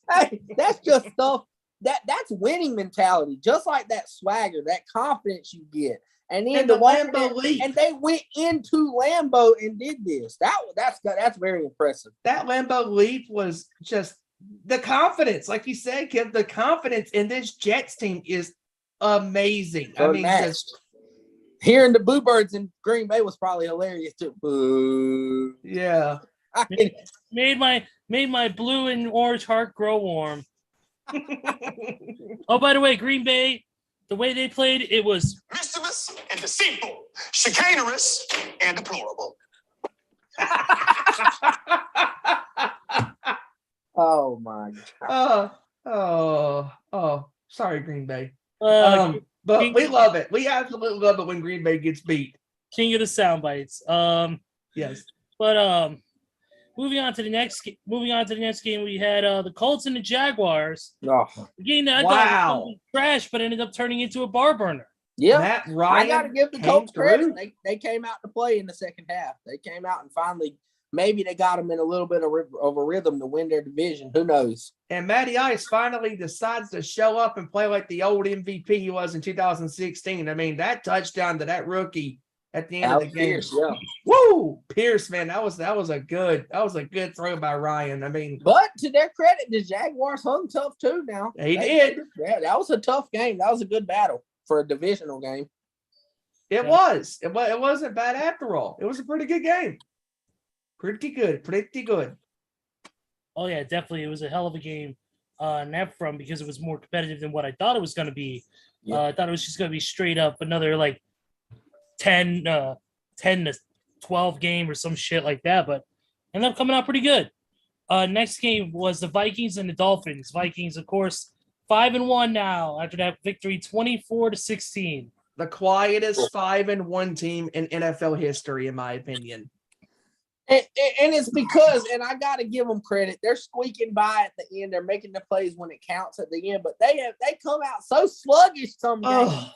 Hey, that's just stuff that's winning mentality, just like that swagger, that confidence you get. And then the Lambeau leap. And they went into Lambeau and did this. That's very impressive. That Lambeau leap was just the confidence, like you said, Kim. The confidence in this Jets team is amazing. I mean, just hearing the Boo Birds in Green Bay was probably hilarious too. Boo. Yeah. Made my blue and orange heart grow warm. Oh, by the way, Green Bay, the way they played, it was mischievous and deceitful, chicanerous and deplorable. Oh my God. Sorry, Green Bay. But we love it. We absolutely love it when Green Bay gets beat. King of the sound bites. Yes. But Moving on to the next game, we had the Colts and the Jaguars. Oh, The game that I thought was gonna be trash, but ended up turning into a bar burner. yeah. Matt I Ryan got to give the came Colts credit. through. They came out to play in the second half. They came out and finally, maybe they got them in a little bit of a rhythm to win their division. Who knows? And Matty Ice finally decides to show up and play like the old MVP he was in 2016. I mean, that touchdown to that rookie at the end of the game. Pierce, yeah. Woo! Pierce, man, that was a good throw by Ryan. I mean, But to their credit, the Jaguars hung tough too now. They did. Yeah, that was a tough game. That was a good battle for a divisional game. it was. It wasn't bad after all. It was a pretty good game. Pretty good. Oh yeah, definitely. It was a hell of a game on that front because it was more competitive than what I thought it was going to be. Yeah. I thought it was just going to be straight up another like 10 to 12 game or some shit like that, but ended up coming out pretty good. Next game was the Vikings and the Dolphins. Vikings, of course, 5-1 now after that victory, 24-16. The quietest 5-1 team in NFL history, in my opinion. And it's because, and I got to give them credit, they're squeaking by at the end. They're making the plays when it counts at the end, but they come out so sluggish some games. Oh.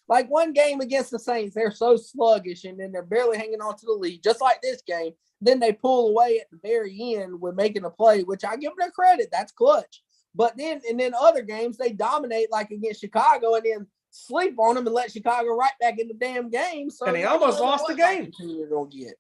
Like one game against the Saints, they're so sluggish, and then they're barely hanging on to the lead, just like this game. Then they pull away at the very end with making a play, which I give them their credit. That's clutch. But then other games, they dominate like against Chicago and then sleep on them and let Chicago right back in the damn game. So And they almost lost the game. You're gonna get.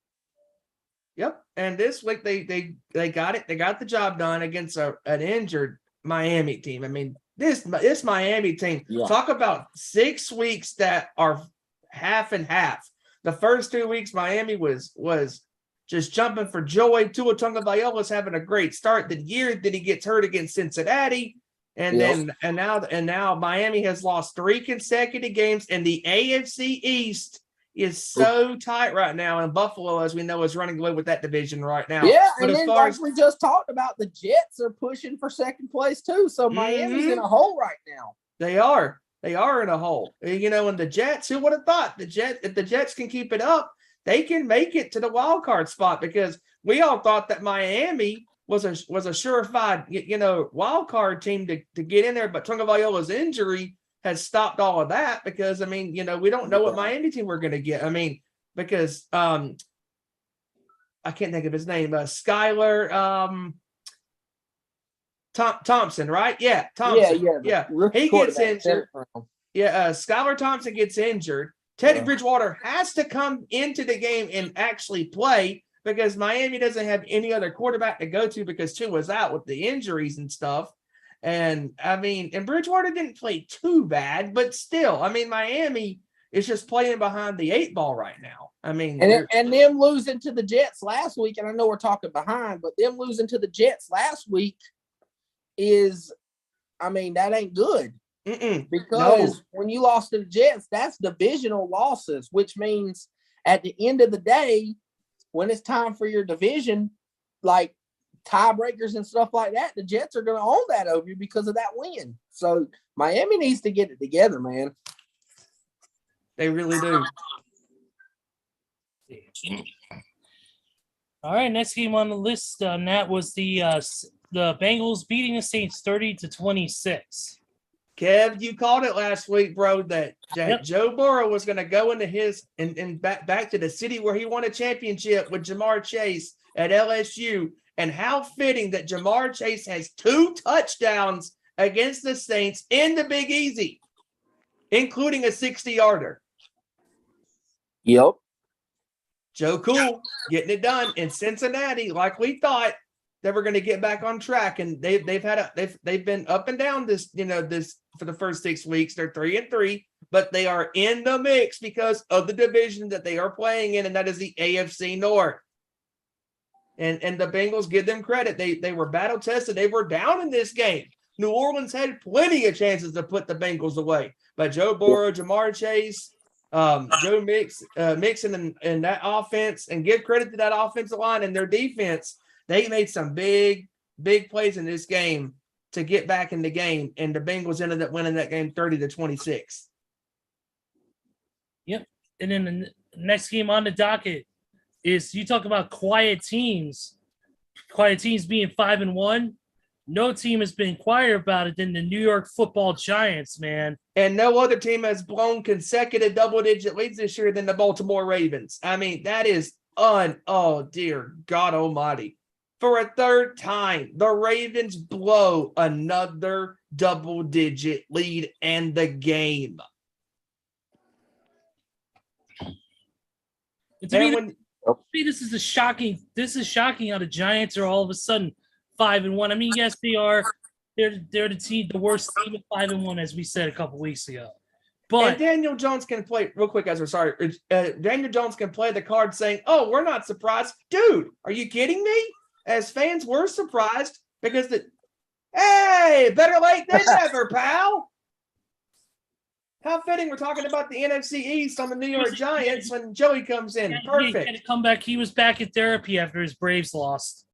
Yep. And this week they got it. They got the job done against an injured Miami team. I mean, this Miami team, talk about 6 weeks that are half and half. The first 2 weeks, Miami was just jumping for joy. Tua Tagovailoa's having a great start the year. Then he gets hurt against Cincinnati. And now Miami has lost 3 consecutive games, and the AFC East is so tight right now. And Buffalo, as we know, is running away with that division right now. Yeah, but and as then far like we just talked about, the Jets are pushing for second place too. So Miami's in a hole right now. They are in a hole. You know, and the Jets, who would have thought if the Jets can keep it up, they can make it to the wild card spot, because we all thought that Miami was a surefire, wild card team to get in there. But Tagovailoa's injury has stopped all of that, because, I mean, we don't know what Miami team we're going to get. I mean, because I can't think of his name, Skylar Thompson, right? Yeah, Thompson. Yeah. He gets injured. Skylar Thompson gets injured. Teddy Bridgewater has to come into the game and actually play, because Miami doesn't have any other quarterback to go to, because Tua's out with the injuries and stuff. And I mean, and Bridgewater didn't play too bad, but still, I mean, Miami is just playing behind the 8 ball right now. I mean, and them losing to the Jets last week, and I know we're talking behind, but them losing to the Jets last week is, I mean, that ain't good. Because when you lost to the Jets, that's divisional losses, which means at the end of the day, when it's time for your division, like tiebreakers and stuff like that, the Jets are going to own that over you because of that win. So Miami needs to get it together, man. They really do. All right, next game on the list, and that was the Bengals beating the Saints 30-26. Kev, you called it last week, bro, that Joe Burrow was going to go into his and back to the city where he won a championship with Jamar Chase at LSU. And how fitting that Jamar Chase has 2 touchdowns against the Saints in the Big Easy, including a 60-yarder. Yep. Joe Cool getting it done in Cincinnati, like we thought they were going to get back on track, and they've been up and down this for the first 6 weeks. They're 3-3, but they are in the mix because of the division that they are playing in, and that is the AFC North. And the Bengals, give them credit. They were battle tested. They were down in this game. New Orleans had plenty of chances to put the Bengals away, but Joe Burrow, Jamar Chase, Joe Mixon and that offense, and give credit to that offensive line and their defense. They made some big plays in this game to get back in the game, and the Bengals ended up winning that game 30-26. Yep. And then the next game on the docket is, you talk about quiet teams. quiet teams being 5-1. No team has been quieter about it than the New York Football Giants, man. And no other team has blown consecutive double-digit leads this year than the Baltimore Ravens. I mean, that is oh, dear God almighty. For a third time, the Ravens blow another double-digit lead in the game. To me, this is shocking how the Giants are all of a sudden 5-1. I mean, yes, they are. They're the worst team at 5-1, as we said a couple weeks ago. But and Daniel Jones can play real quick. Daniel Jones can play the card saying, "Oh, we're not surprised, dude. Are you kidding me?" As fans, we're surprised because hey, better late than never, pal. How fitting we're talking about the NFC East on the New York Giants when Joey comes in. Perfect. Come back. He was back in therapy after his Braves lost.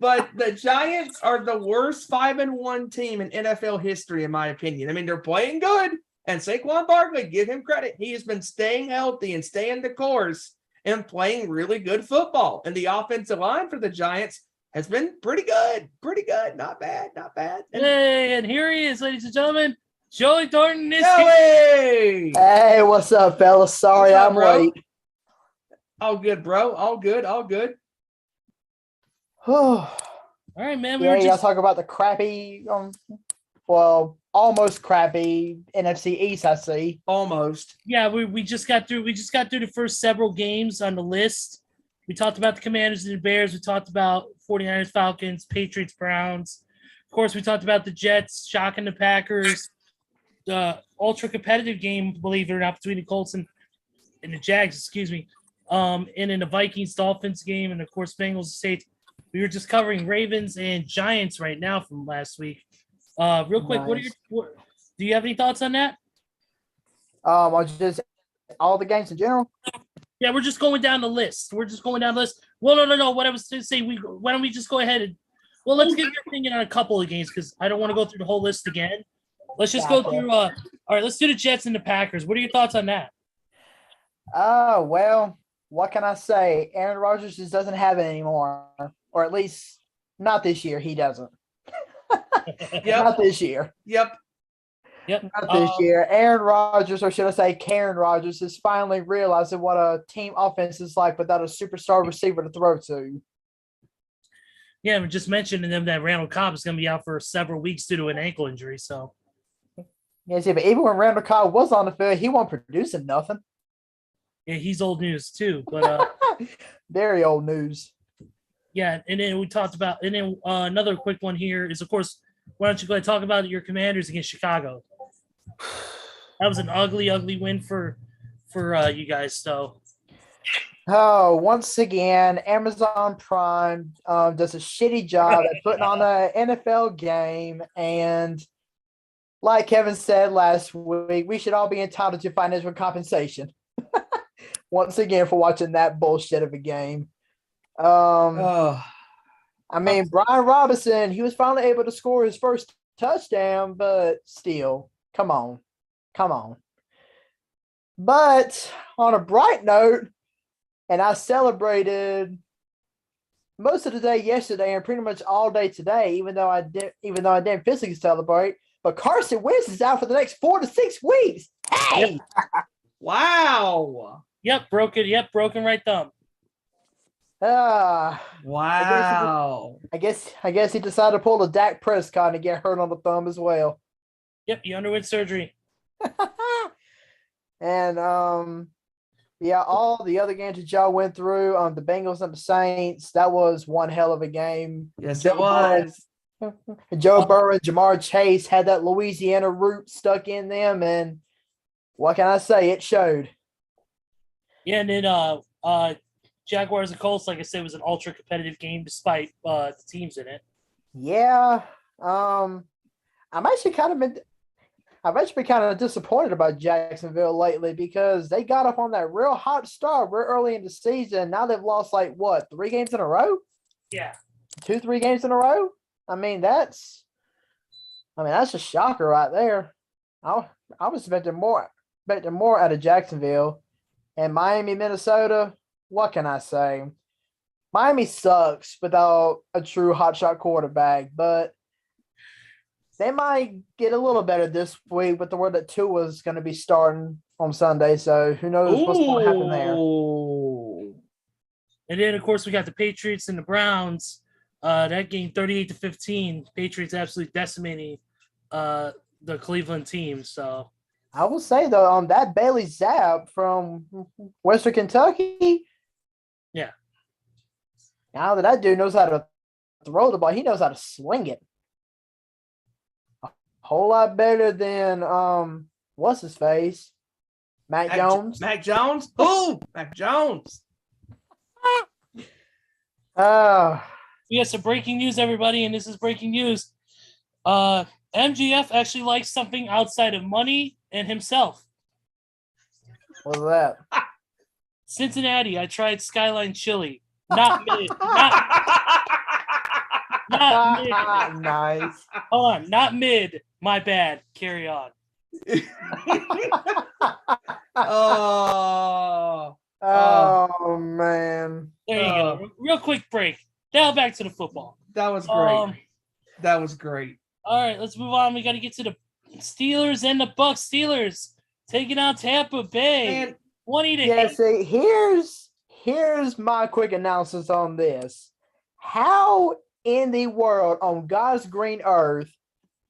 But the Giants are the worst 5-1 team in NFL history, in my opinion. I mean, they're playing good, and Saquon Barkley, give him credit. He has been staying healthy and staying the course and playing really good football. And the offensive line for the Giants has been pretty good. Pretty good. Not bad. Not bad. Hey, and here he is, ladies and gentlemen. Joey Thornton is Joey! Hey, what's up, fellas? Sorry What's up, I'm bro? late. All good, bro. All good. All good. All right, man. Y'all talk about the crappy, almost crappy NFC East, I see. Almost. Yeah, we just got through. We just got through the first several games on the list. We talked about the Commanders and the Bears. We talked about 49ers, Falcons, Patriots, Browns. Of course, we talked about the Jets shocking the Packers. The ultra competitive game, believe it or not, between the Colts and the Jags, and in the Vikings Dolphins game, and of course Bengals Saints. We were just covering Ravens and Giants right now from last week. Real quick, Nice. Do you have any thoughts on that? Or just all the games in general. Yeah, we're just going down the list. Well, no. What I was going to say, why don't we just go ahead and let's get your opinion on a couple of games because I don't want to go through the whole list again. Let's just go through. All right, let's do the Jets and the Packers. What are your thoughts on that? Well, what can I say? Aaron Rodgers just doesn't have it anymore, or at least not this year. He doesn't. Not this year. Yep. Not this year. Aaron Rodgers, or should I say Karen Rodgers, is finally realizing what a team offense is like without a superstar receiver to throw to. Yeah, we just mentioned to them that Randall Cobb is going to be out for several weeks due to an ankle injury. So, Yeah, see, but even when Randall Cobb was on the field, he wasn't producing nothing. yeah, he's old news too. But Very old news. yeah, and then we talked about, and then another quick one here is, of course, why don't you go ahead and talk about your Commanders against Chicago? That was an ugly win for you guys. So, Oh, once again, Amazon Prime does a shitty job at putting on an NFL game. And like Kevin said last week, we should all be entitled to financial compensation. Once again, for watching that bullshit of a game. I mean, Brian Robinson, he was finally able to score his first touchdown, but still, come on. But on a bright note, and I celebrated most of the day yesterday and pretty much all day today, even though I didn't physically celebrate. But Carson Wentz is out for the next 4 to 6 weeks. Hey, Yep. Wow. broken right thumb. Wow. I guess he decided to pull a Dak Prescott and get hurt on the thumb as well. Yep, he underwent surgery. And yeah, all the other games that y'all went through, the Bengals and the Saints, that was one hell of a game. Yes, it was. Joe Burrow and Jamar Chase had that Louisiana root stuck in them, and what can I say? It showed. Yeah, and then Jaguars and Colts, like I said, was an ultra competitive game despite the teams in it. Yeah, I've actually been kind of disappointed about Jacksonville lately because they got up on that real hot start real early in the season. Now they've lost 3 games in a row? Yeah. 2-3 games in a row? I mean, that's a shocker right there. I was expecting more out of Jacksonville. And Miami, Minnesota, what can I say? Miami sucks without a true hotshot quarterback, but they might get a little better this week with the word that Tua is going to be starting on Sunday. So who knows what's going to happen there? Ooh. And then, of course, we got the Patriots and the Browns. That game 38-15. Patriots absolutely decimating the Cleveland team. So I will say though, that Bailey Zapp from Western Kentucky. Yeah. Now that dude knows how to throw the ball, he knows how to sling it. A whole lot better than what's his face? Mac Jones. Mac Jones? Who? Mac Jones. we have some breaking news, everybody, and this is breaking news. MGF actually likes something outside of money and himself. What's that? Cincinnati, I tried Skyline Chili. Not mid. Not mid. Nice. Hold on, not mid. My bad. Carry on. Oh man. There you go. Real quick break. Now back to the football. That was great. That was great. All right, let's move on. We got to get to the Steelers and the Bucs. Steelers taking out Tampa Bay. Man, 20 to Yeah, 8. see, here's my quick analysis on this. How in the world on God's green earth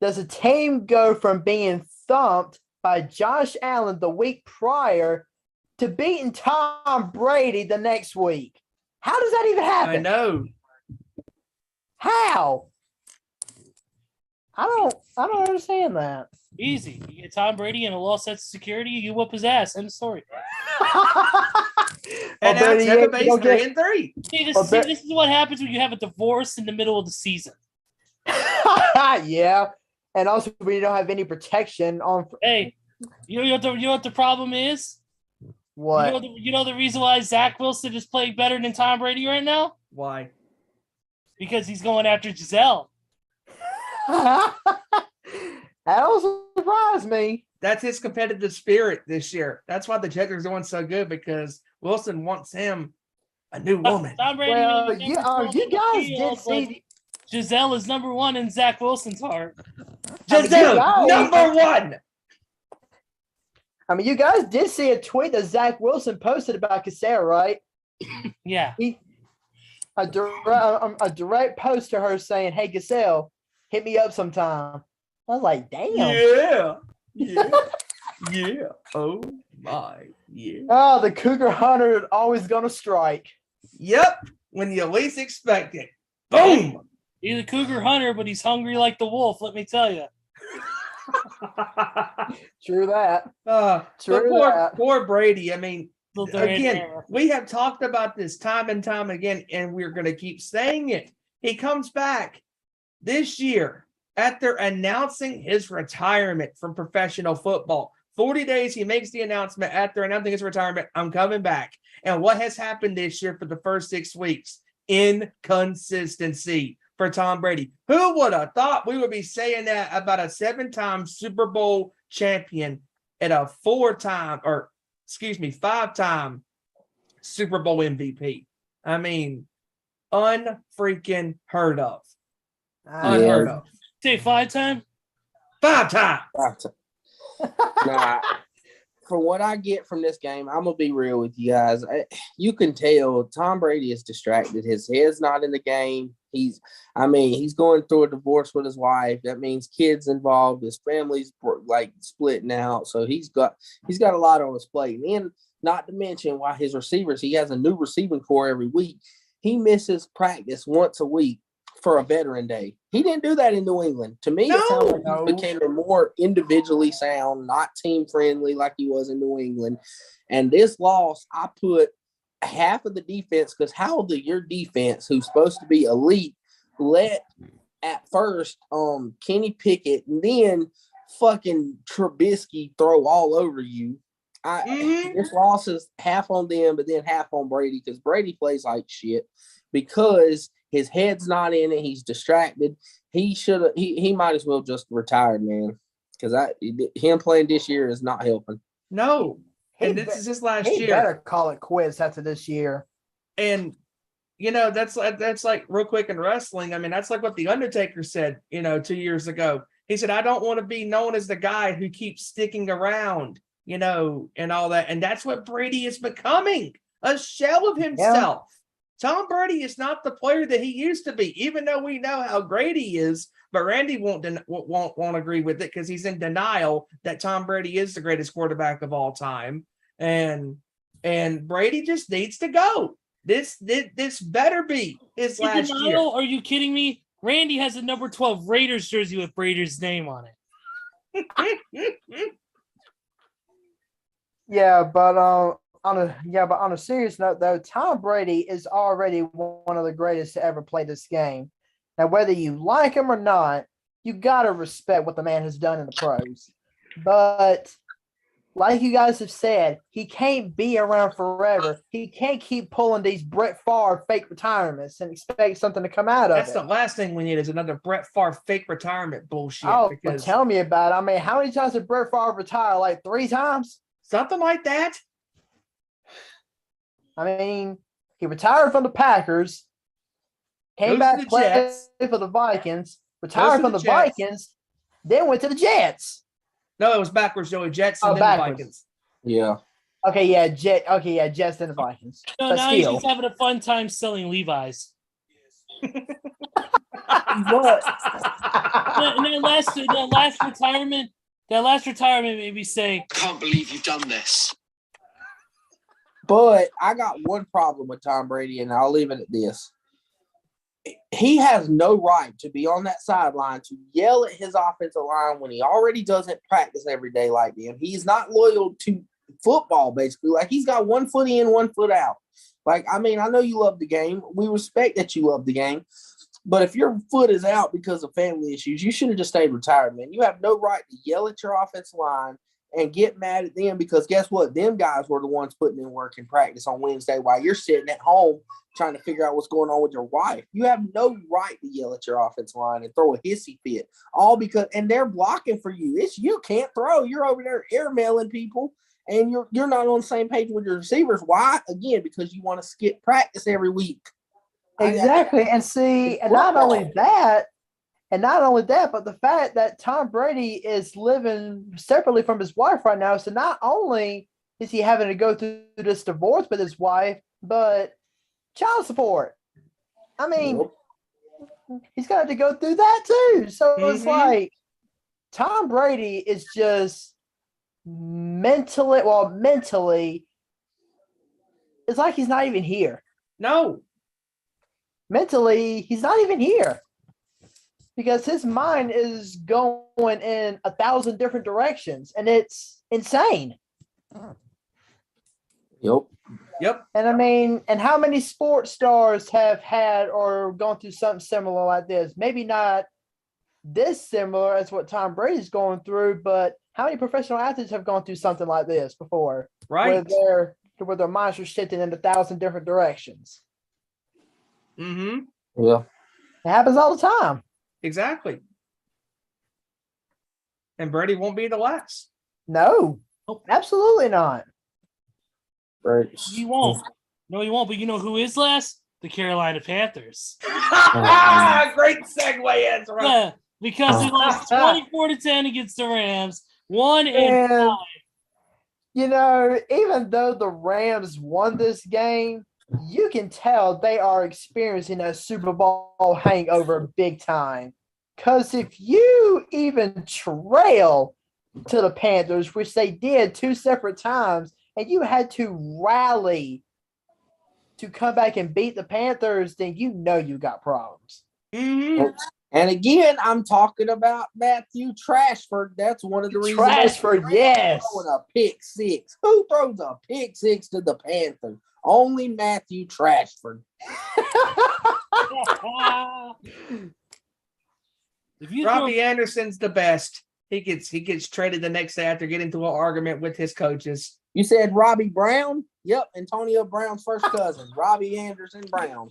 does a team go from being thumped by Josh Allen the week prior to beating Tom Brady the next week? How does that even happen? I know. How? I don't understand that. Easy. You get Tom Brady and a lost sense of security, you whoop his ass. End of story. And now Tampa Bay's 3-3. See, this is what happens when you have a divorce in the middle of the season. Yeah, and also we don't have any protection on. Hey, you know what the problem is? What? You know the reason why Zach Wilson is playing better than Tom Brady right now? Why? Because he's going after Giselle. That also surprised me. That's his competitive spirit this year. That's why the Jets are doing so good, because Wilson wants him a new woman. Tom Brady, Well, you guys did see. Giselle is number one in Zach Wilson's heart. Giselle, number one. I mean, you guys did see a tweet that Zach Wilson posted about Cassell, right? Yeah. A direct post to her saying, "Hey, Cassell, hit me up sometime." I was like, "Damn." Yeah. Oh my, yeah. Oh, the Cougar Hunter always gonna strike. Yep. When you least expect it. Boom. He's a Cougar Hunter, but he's hungry like the wolf, let me tell you. True that. True that. Poor Brady. I mean, again, there. we have talked about this time and time again, and we're going to keep saying it. He comes back this year after announcing his retirement from professional football. 40 days, he makes the announcement after announcing his retirement, I'm coming back. And what has happened this year for the first 6 weeks? Inconsistency for Tom Brady. Who would have thought we would be saying that about a 7-time Super Bowl champion and a 5-time Super Bowl MVP? I mean, unfreaking heard of. Unheard of. Say 5-time? 5-time. Nah, from what I get from this game, I'm gonna be real with you guys. You can tell Tom Brady is distracted. His head's not in the game. He's going through a divorce with his wife. That means kids involved. His family's like splitting out. So he's got a lot on his plate. And then, not to mention, why his receivers, he has a new receiving core every week. He misses practice once a week for a veteran day. He didn't do that in New England. To me, it sounds like he became a more individually sound, not team friendly like he was in New England. And this loss, I put half of the defense, because how your defense, who's supposed to be elite, let at first Kenny Pickett and then fucking Trubisky throw all over you. This loss is half on them, but then half on Brady, because Brady plays like shit because his head's not in it. He's distracted. He might as well just retire, man, because him playing this year is not helping. No. And this is his last year. He better call it quits after this year. And that's like real quick in wrestling. I mean, that's like what the Undertaker said, 2 years ago. He said, I don't want to be known as the guy who keeps sticking around, and all that. And that's what Brady is becoming, a shell of himself. Yeah. Tom Brady is not the player that he used to be, even though we know how great he is. But Randy won't agree with it because he's in denial that Tom Brady is the greatest quarterback of all time. And Brady just needs to go. This better be his last year. Are you kidding me? Randy has a number 12 Raiders jersey with Brady's name on it. But on a serious note, though, Tom Brady is already one of the greatest to ever play this game. Now, whether you like him or not, you gotta respect what the man has done in the pros. But like you guys have said, he can't be around forever. He can't keep pulling these Brett Favre fake retirements and expect something to come out of it. That's the last thing we need is another Brett Favre fake retirement bullshit. Oh, because tell me about it. I mean, how many times did Brett Favre retire? Like 3 times? Something like that. I mean, he retired from the Packers, came back, played for the Vikings, retired from the Vikings, then went to the Jets. No, it was backwards, Joey. Jets and then the Vikings. Yeah. Jets and the Vikings. So now he's just having a fun time selling Levi's. What? That last retirement made me say, I can't believe you've done this. But I got one problem with Tom Brady, and I'll leave it at this. He has no right to be on that sideline to yell at his offensive line when he already doesn't practice every day like them. He's not loyal to football, basically. Like, he's got 1 foot in, 1 foot out. Like, I mean, I know you love the game. We respect that you love the game. But if your foot is out because of family issues, you should have just stayed retired, man. You have no right to yell at your offensive line and get mad at them because guess what? Them guys were the ones putting in work and practice on Wednesday while you're sitting at home trying to figure out what's going on with your wife. You have no right to yell at your offensive line and throw a hissy fit, all because – and they're blocking for you. It's you can't throw. You're over there airmailing people, and you're not on the same page with your receivers. Why? Again, because you want to skip practice every week. Exactly. And see, and not only that, but the fact that Tom Brady is living separately from his wife right now. So not only is he having to go through this divorce with his wife, but child support. I mean, he's got to go through that too. So it's like Tom Brady is just mentally, it's like he's not even here. No. Mentally, he's not even here. Because his mind is going in 1,000 different directions, and it's insane. Yep. And I mean, and how many sports stars have had or gone through something similar like this? Maybe not this similar as what Tom Brady's going through, but how many professional athletes have gone through something like this before? Right. Where their minds are shifting in 1,000 different directions. Mm-hmm. Yeah. It happens all the time. Exactly. And Brady won't be the last. No, absolutely not. Right. He won't. No, he won't. But you know who is last? The Carolina Panthers. Great segue, Ezra. Yeah, because they lost 24-10 against the Rams. 1-5. You know, even though the Rams won this game, you can tell they are experiencing a Super Bowl hangover big time. Because if you even trail to the Panthers, which they did 2 separate times, and you had to rally to come back and beat the Panthers, then you know you got problems. Mm-hmm. And again, I'm talking about Matthew Trashford. That's one of the reasons. Trashford, yes. Throwing a pick six. Who throws a pick six to the Panthers? Only Matthew Trashford. Robbie Anderson's the best. He gets traded the next day after getting into an argument with his coaches. You said Robbie Brown? Yep, Antonio Brown's first cousin, Robbie Anderson Brown.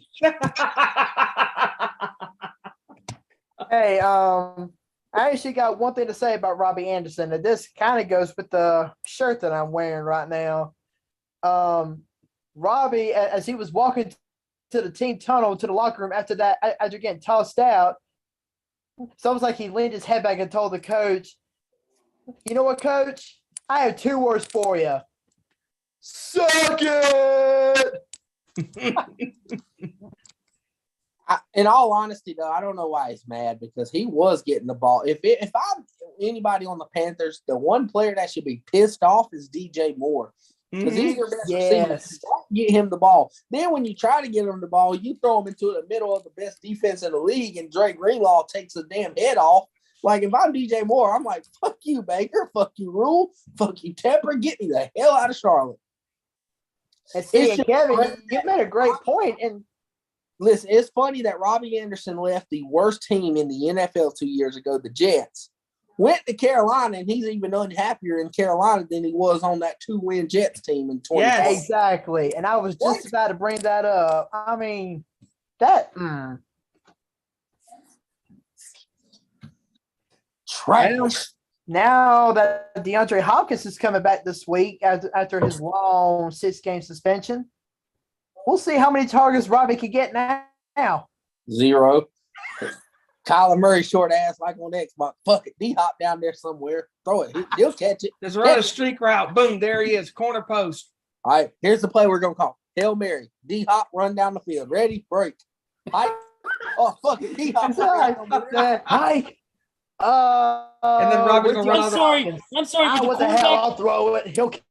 Hey, I actually got one thing to say about Robbie Anderson, and this kind of goes with the shirt that I'm wearing right now. Robbie, as he was walking to the team tunnel to the locker room after getting tossed out. It's almost like he leaned his head back and told the coach, "You know what, coach? I have 2 words for you. Suck it." In all honesty, though, I don't know why he's mad because he was getting the ball. If I'm anybody on the Panthers, the one player that should be pissed off is DJ Moore because he's your best receiver. Don't get him the ball. Then when you try to get him the ball, you throw him into the middle of the best defense in the league, and Drake Greenlaw takes the damn head off. Like, if I'm DJ Moore, I'm like, fuck you, Baker. Fuck you, Rule. Fuck you, Tepper. Get me the hell out of Charlotte. And see, Kevin, you made a great point. And listen, it's funny that Robbie Anderson left the worst team in the NFL 2 years ago, the Jets. Went to Carolina, and he's even unhappier in Carolina than he was on that 2-win Jets team in 2020. Yeah, exactly. And I was just about to bring that up. I mean, that trash. Now that DeAndre Hopkins is coming back this week after his long 6-game suspension, we'll see how many targets Robbie can get now. 0. Kyler Murray short ass like on Xbox. Fuck it. D-Hop down there somewhere. Throw it. He'll catch it. Just run a streak route. Boom, there he is. Corner post. All right, here's the play we're going to call. Hail Mary. D-Hop, run down the field. Ready? Break. Hike. Oh, fuck it. D-Hop. Hike. And then Robbie's gonna run. I'm sorry. What the hell? I'll throw it. He'll catch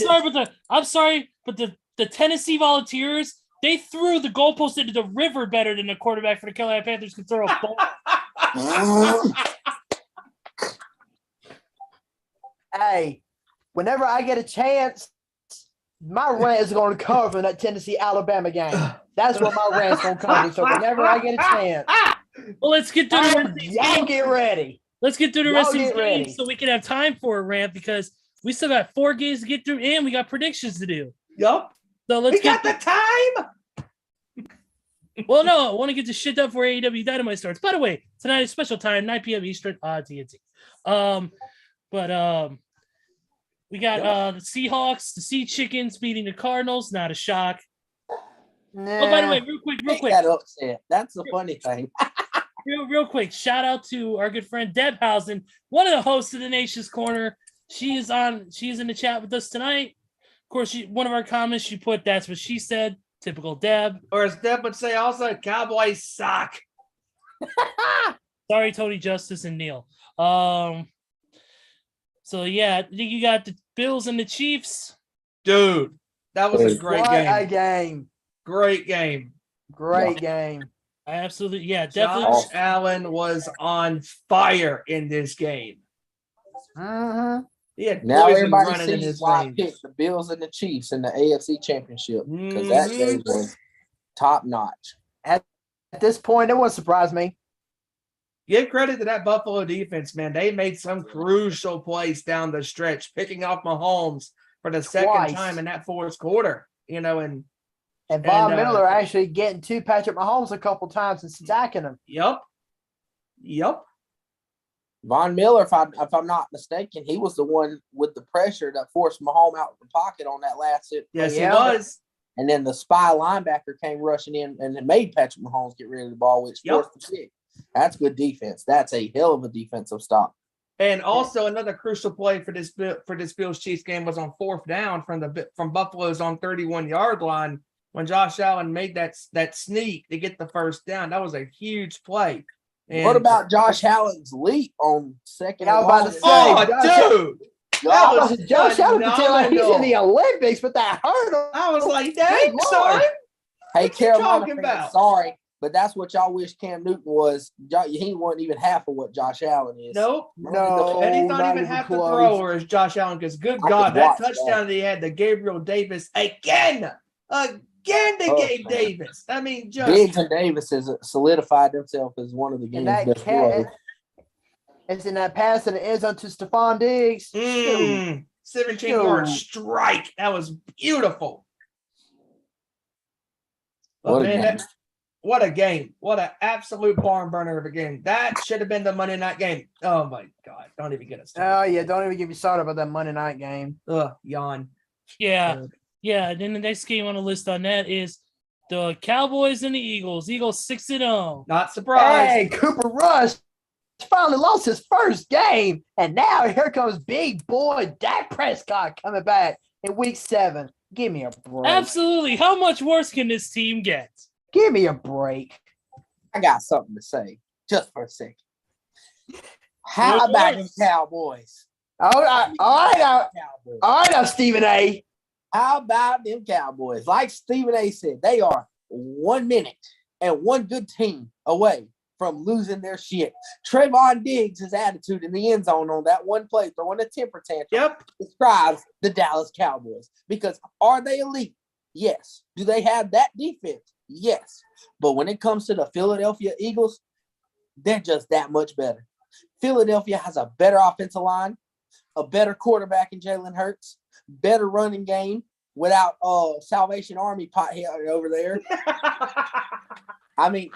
it. I'm sorry, but the Tennessee Volunteers, they threw the goalpost into the river better than the quarterback for the Carolina Panthers can throw a ball. Hey, whenever I get a chance, my rant is going to come from that Tennessee-Alabama game. That's what my rant's going to come from. So whenever I get a chance. Well, let's get through the rest of these Y'all games. get ready. Let's get through the rest of these Get ready. games so we can have time for a rant because we still got 4 games to get through and we got predictions to do. Yup. So let's We got the time. Well, no, I want to get this shit done before AEW Dynamite starts. By the way, tonight is special time, 9 p.m. Eastern, TNT. We got the Seahawks, the Sea Chickens beating the Cardinals. Not a shock. Nah. Oh, by the way, real quick. That upset. That's the funny thing. Real quick, shout out to our good friend Deb Housen, one of the hosts of the Nation's Corner. She's in the chat with us tonight. Of course, one of our comments, she put, "That's what she said." Typical Deb. Or as Deb would say, also, Cowboys suck. Sorry, Tony Justice and Neil. So yeah, I think you got the Bills and the Chiefs. Dude, that was a great What game. a game. Great game. Great game. Absolutely, yeah, definitely. Josh Allen was on fire in this game. Mm-hmm. He had Now poison everybody running in sees his why I veins. picked the Bills and the Chiefs in the AFC Championship because that game was top notch. At this point, it wouldn't surprise me. Give credit to that Buffalo defense, man. They made some crucial plays down the stretch, picking off Mahomes for the second Twice. time in that fourth quarter. And Von Miller actually getting to Patrick Mahomes a couple times and stacking him. Yep. Von Miller, if I'm not mistaken, he was the one with the pressure that forced Mahomes out of the pocket on that last hit. Yes, Yeah. he was. And then the spy linebacker came rushing in and it made Patrick Mahomes get rid of the ball, which forced the kick. That's good defense. That's a hell of a defensive stop. And also another crucial play for this Bills Chiefs game was on 4th down from Buffalo's on 31-yard line when Josh Allen made that sneak to get the first down. That was a huge play. And what about Josh Allen's leap on second? I was about to say, oh, dude. That was Josh Allen can tell like he's in the phenomenal. Olympics with that hurdle. I was like, dang, Good son. Lord. Hey, What you Carolina talking fans, about? sorry, but that's what y'all wish Cam Newton was. He wasn't even half of what Josh Allen is. Nope. No, And he's not even even half the close. thrower as Josh Allen because good I God, could that watch touchdown that he had to Gabriel Davis again to Gabe man. Davis. I mean, just Diggs and Davis has solidified themselves as one of the game's And that best players. cat is in that pass and it ends onto Stephon Diggs. 17-yard strike. That was beautiful. What a Man, game. what a game. What an absolute barn burner of a game. That should have been the Monday night game. Oh, my God. Don't even get us started. Oh, yeah. Don't even get me started about that Monday night game. Ugh, yawn. Yeah. And then the next game on the list on that is The Cowboys and the Eagles. Eagles 6-0. Not surprised. Hey, Cooper Rush finally lost his first game, and now here comes big boy Dak Prescott coming back in week 7. Give me a break. Absolutely. How much worse can this team get? Give me a break. I got something to say just for a second. How What about worse? the Cowboys? All right, Cowboys. all right now, Stephen A. How about them Cowboys? Like Stephen A. said, they are 1 minute and one good team away from losing their shit. Trayvon Diggs' attitude in the end zone on that one play, throwing a temper tantrum, Yep. describes the Dallas Cowboys. Because are they elite? Yes. Do they have that defense? Yes. But when it comes to the Philadelphia Eagles, they're just that much better. Philadelphia has a better offensive line, a better quarterback in Jalen Hurts, better running game without Salvation Army pothead over there. I mean,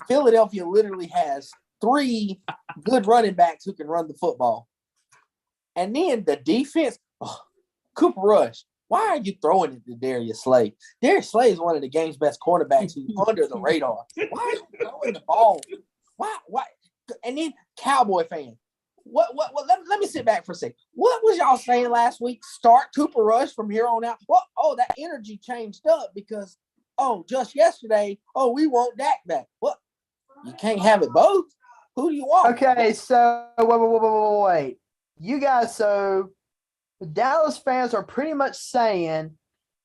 Philadelphia literally has 3 good running backs who can run the football. And then the defense, Cooper Rush, why are you throwing it to Darius Slay? Darius Slay is one of the game's best cornerbacks who's under the radar. Why are you throwing the ball? Why? And then Cowboy fan, what let me sit back for a second. What was y'all saying last week? Start Cooper Rush from here on out. Well, that energy changed up because just yesterday, we want Dak back. What? You can't have it both. Who do you want? Okay, so wait. You guys, so the Dallas fans are pretty much saying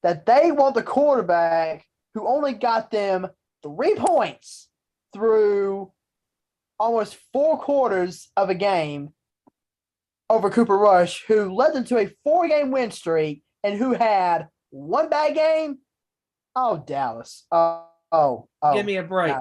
that they want the quarterback who only got them 3 points through almost 4 quarters of a game over Cooper Rush, who led them to a 4-game win streak and who had 1 bad game. Oh, Dallas. Give me a break.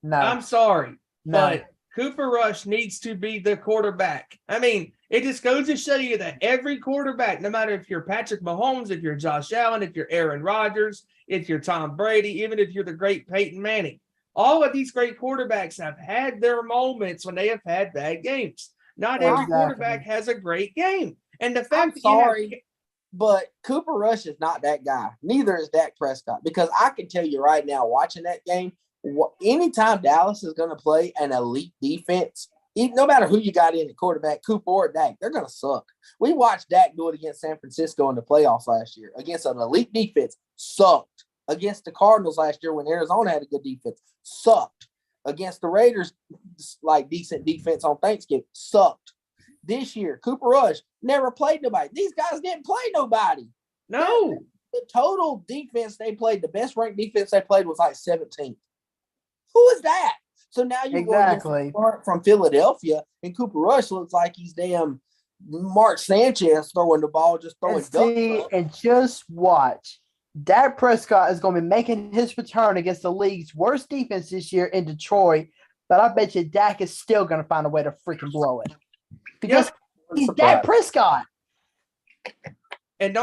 No. I'm sorry, No. but Cooper Rush needs to be the quarterback. I mean, it just goes to show you that every quarterback, no matter if you're Patrick Mahomes, if you're Josh Allen, if you're Aaron Rodgers, if you're Tom Brady, even if you're the great Peyton Manning, all of these great quarterbacks have had their moments when they have had bad games. Not every Exactly. quarterback has a great game. And the I'm fact that sorry, but Cooper Rush is not that guy. Neither is Dak Prescott. Because I can tell you right now, watching that game, anytime Dallas is going to play an elite defense, no matter who you got in at quarterback, Cooper or Dak, they're going to suck. We watched Dak do it against San Francisco in the playoffs last year against an elite defense, sucked. Against the Cardinals last year when Arizona had a good defense, sucked. Against the Raiders, like decent defense on Thanksgiving, sucked. This year, Cooper Rush never played nobody. These guys didn't play nobody. No. The total defense they played, the best ranked defense they played was like 17th. Who is that? So now you're Exactly. going from Philadelphia, and Cooper Rush looks like he's damn Mark Sanchez throwing the ball, just throwing ducks. And just watch. Dak Prescott is going to be making his return against the league's worst defense this year in Detroit, but I bet you Dak is still going to find a way to freaking blow it because he's Dak Prescott. And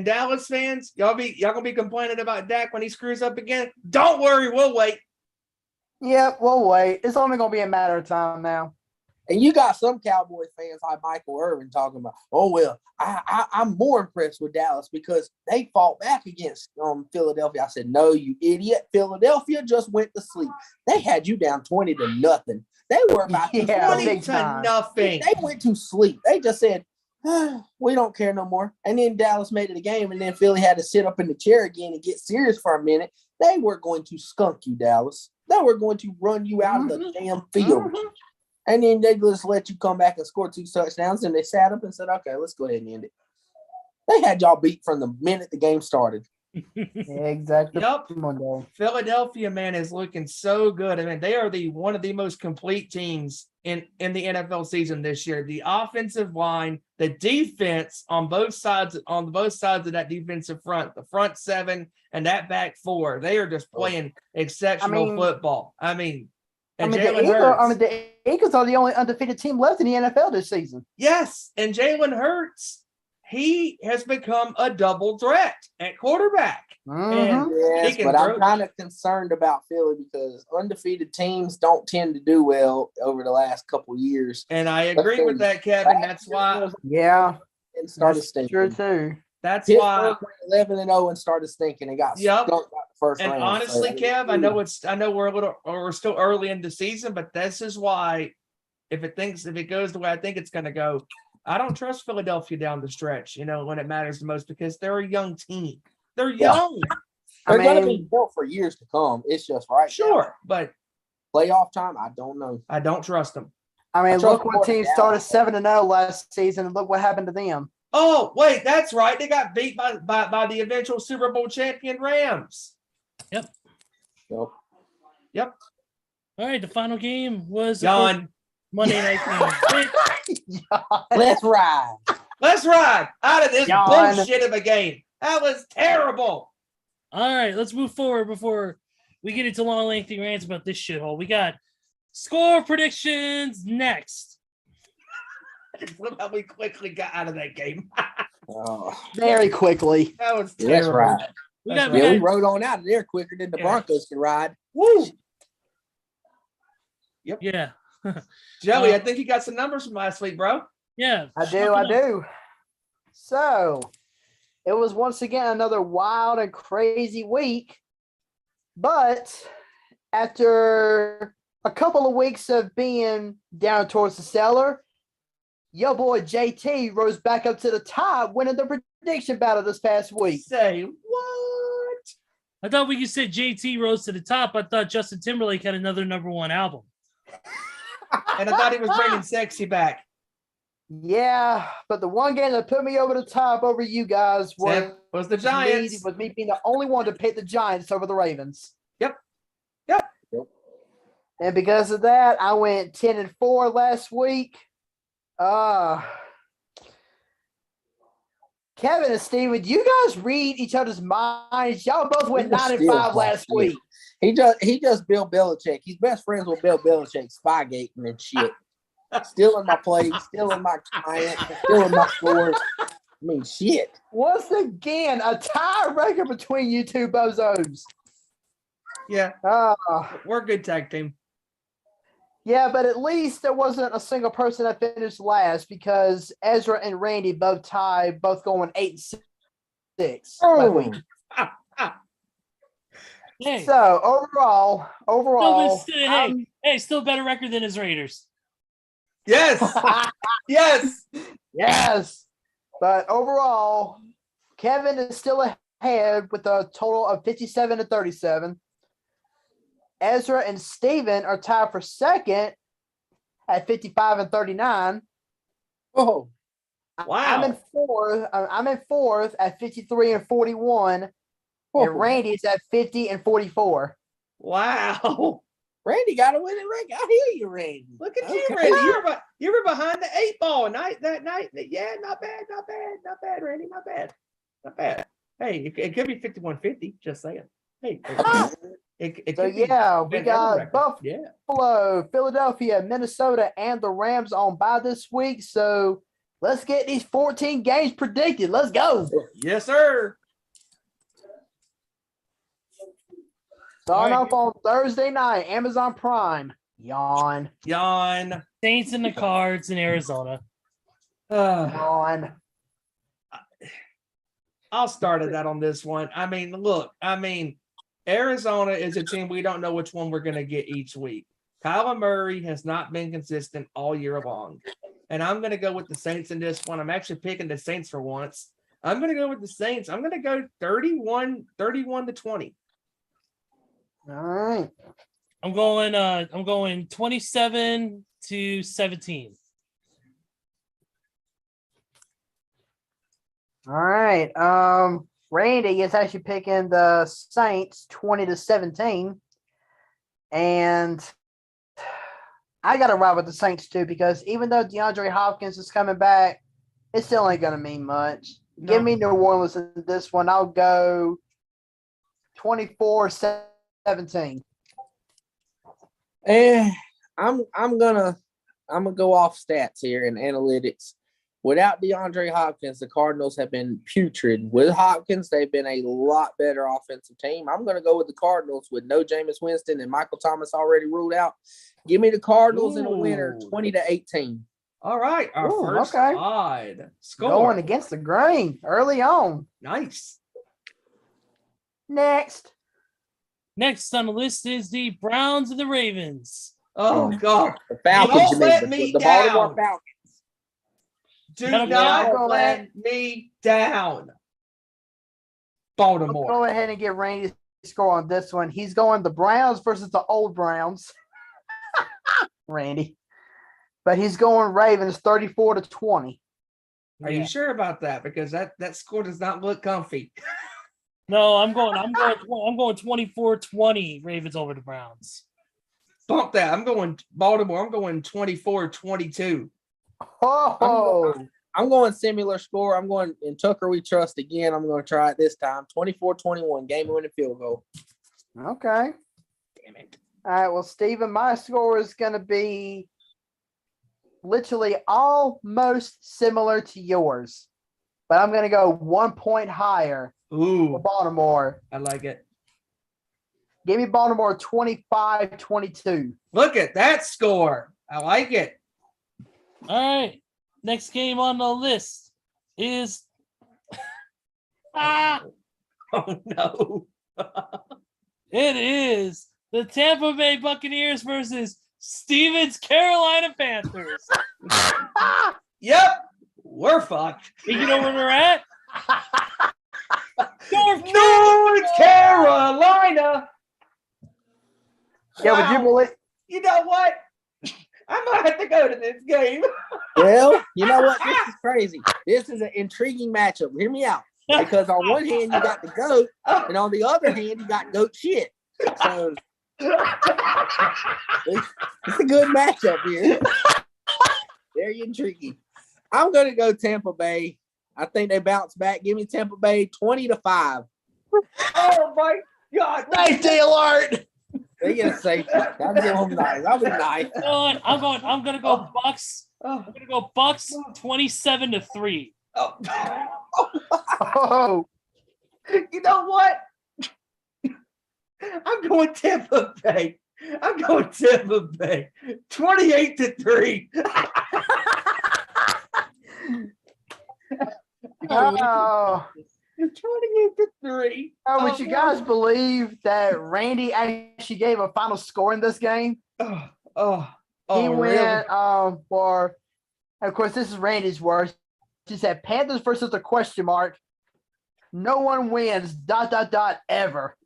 Dallas fans, y'all gonna be complaining about Dak when he screws up again. Don't worry, we'll wait. Yeah, we'll wait. It's only going to be a matter of time now. And you got some Cowboys fans like Michael Irvin talking about, I'm more impressed with Dallas because they fought back against Philadelphia. I said, no, you idiot. Philadelphia just went to sleep. They had you down 20-0. They were about 20 to nothing. They went to sleep. They just said, we don't care no more. And then Dallas made it a game, and then Philly had to sit up in the chair again and get serious for a minute. They were going to skunk you, Dallas. They were going to run you out of the damn field. And then they just let you come back and score 2 touchdowns, and they sat up and said, okay, let's go ahead and end it. They had y'all beat from the minute the game started. Exactly. Yep. Philadelphia, man, is looking so good. I mean, they are one of the most complete teams in the NFL season this year. The offensive line, the defense on both sides of that defensive front, the front 7 and that back 4, they are just playing exceptional football. The Eagles are the only undefeated team left in the NFL this season. Yes, and Jalen Hurts, he has become a double threat at quarterback. Yes, but I'm kind of concerned about Philly because undefeated teams don't tend to do well over the last couple years. And I agree with that, Kevin. That's why. Yeah, it started stinking. True too. That's why. Pittsburgh went 11-0 and started stinking. It got Yep. skunked out the first And round. honestly, So, Kev, I know we're still early in the season, but this is why if it goes the way I think it's going to go, I don't trust Philadelphia down the stretch, when it matters the most, because they're a young team. They're young. they're going to be built for years to come. It's just right. Sure, but Playoff time, I don't know. I don't trust them. I mean, look what team started Dallas. 7-0 last season, and look what happened to them. Oh, wait, that's right. They got beat by the eventual Super Bowl champion Rams. Yep. Yep. All right, the final game was John, Monday night game. Let's ride. let's ride out of this Yawn. bullshit of a game. That was terrible. All right, let's move forward before we get into long, lengthy rants about this shithole. We got score predictions next. Look how we quickly got out of that game. Very quickly. That was Let's terrible. ride. We That's got, Yeah, we rode on out of there quicker than the Yeah. Broncos can ride. Woo. yeah, Joey, I think you got some numbers from last week, bro. yeah. I do. So, it was once again another wild and crazy week. But after a couple of weeks of being down towards the cellar, your boy JT rose back up to the top, winning the prediction battle this past week. Say what? I thought when you said JT rose to the top, I thought Justin Timberlake had another #1 album. And I thought he was bringing sexy back. Yeah, but the one game that put me over the top over you guys Was the Giants. was me being the only one to pick the Giants over the Ravens. Yep. And because of that, I went 10-4 last week. Kevin and Steven, you guys read each other's minds. Y'all both went 9-5 last week. He just Bill Belichick. He's best friends with Bill Belichick, spygating and shit. Stealing my plays, stealing my clients, stealing my scores. I mean, shit. Once again, a tie record between you two bozos. Yeah, Uh, we're a good tag team. yeah, but at least there wasn't a single person that finished last because Ezra and Randy both tied, both going 8-6 that week. Hey, So overall, still better record than his Raiders. Yes. Yes. yes. But overall, Kevin is still ahead with a total of 57-37. Ezra and Steven are tied for second at 55-39. Oh, Wow. I'm in fourth at 53-41. And Randy's at 50-44. Wow. Randy got a winning record. I hear you, Randy. Look at you, Okay. Randy. You were behind the 8 ball that night. Yeah, not bad, Randy. Not bad. Hey, it could be 51-50, just saying. Hey. It So could be yeah, we win every got record. Yeah. Buffalo, Philadelphia, Minnesota, and the Rams on bye this week. So let's get these 14 games predicted. Let's go. Yes, sir. Starting All off on Thursday night, Amazon Prime. Yawn. Yawn. Saints and the Cards in Arizona. Yawn. I'll start at that on this one. Look, Arizona is a team we don't know which one we're going to get each week. Kyler Murray has not been consistent all year long. And I'm going to go with the Saints in this one. I'm actually picking the Saints for once. I'm going to go with the Saints. I'm going to go 31-20. All right. I'm going 27-17. All right. Randy is actually picking the Saints 20-17. And I gotta ride with the Saints too, because even though DeAndre Hopkins is coming back, it still ain't gonna mean much. No. Give me New Orleans in this one. I'll go 24-17. I'm gonna go off stats here and analytics. Without DeAndre Hopkins, the Cardinals have been putrid. With Hopkins, they've been a lot better offensive team. I'm going to go with the Cardinals with no Jameis Winston and Michael Thomas already ruled out. Give me the Cardinals in a winner, 20-18. All right, our Ooh, first okay. odd score. Going against the grain early on. Nice. Next. Next on the list is the Browns and the Ravens. Oh God! The Falcons, Don't you let mean, me the Baltimore down. Falcons. Do Gotta be not out. let me down. I'll Baltimore. go ahead and get Randy's score on this one. He's going the Browns versus the old Browns. Randy. But he's going Ravens 34-20. Are you sure about that? Because that score does not look comfy. No, I'm going 24-20 Ravens over the Browns. Bump that. I'm going Baltimore. I'm going 24-22. Oh, I'm going similar score. I'm going in Tucker we trust again. I'm going to try it this time. 24-21, game-winning field goal. okay. Damn it. All right. Well, Steven, my score is going to be literally almost similar to yours, but I'm going to go 1 point higher for Ooh, Baltimore. I like it. Give me Baltimore 25-22. Look at that score. I like it. All right. Next game on the list is Oh no. it is the Tampa Bay Buccaneers versus Steven's Carolina Panthers. Yep. We're fucked. You know where we're at? North North Carolina. Yeah, would you Wow. believe? You know what? I might have to go to this game. Well, you know what? This is crazy. This is an intriguing matchup. Hear me out. Because on one hand, you got the goat, and on the other hand, you got goat shit. So it's a good matchup here. Very intriguing. I'm going to go Tampa Bay. I think they bounce back. Give me Tampa Bay 20-5. Oh my God. Safety alert. They get a safety. I'll give them nice. I'll be nice. You know what? I'm gonna go Bucks. Oh, I'm gonna go Bucks 27-3. oh. Oh, You know what? I'm going Tampa Bay. 28-3. oh. 28-3. Oh, would you guys believe that Randy actually gave a final score in this game? Oh, He really? went for, of course, this is Randy's words. He said Panthers versus the question mark. No one wins, ... ever.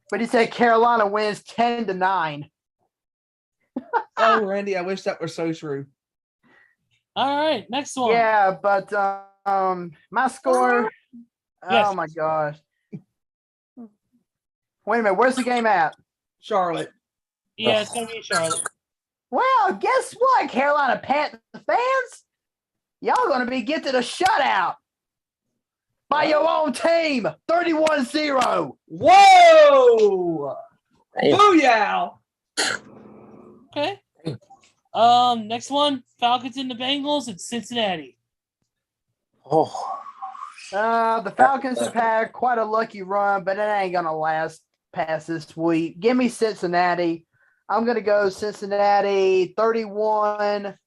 But he said Carolina wins 10-9. Oh, Randy, I wish that were so true. All right, next one. Yeah, but my score. Yes. Oh my gosh. Wait a minute, where's the game at? Charlotte. Yeah, it's gonna be Charlotte. Well, guess what, Carolina Panthers fans? Y'all gonna be gifted a shutout by your own team, 31-0. Whoa! Damn. Booyah! Okay. Next one, Falcons and the Bengals at Cincinnati. Oh, The Falcons have had quite a lucky run, but it ain't gonna last past this week. Give me Cincinnati. I'm gonna go Cincinnati 31.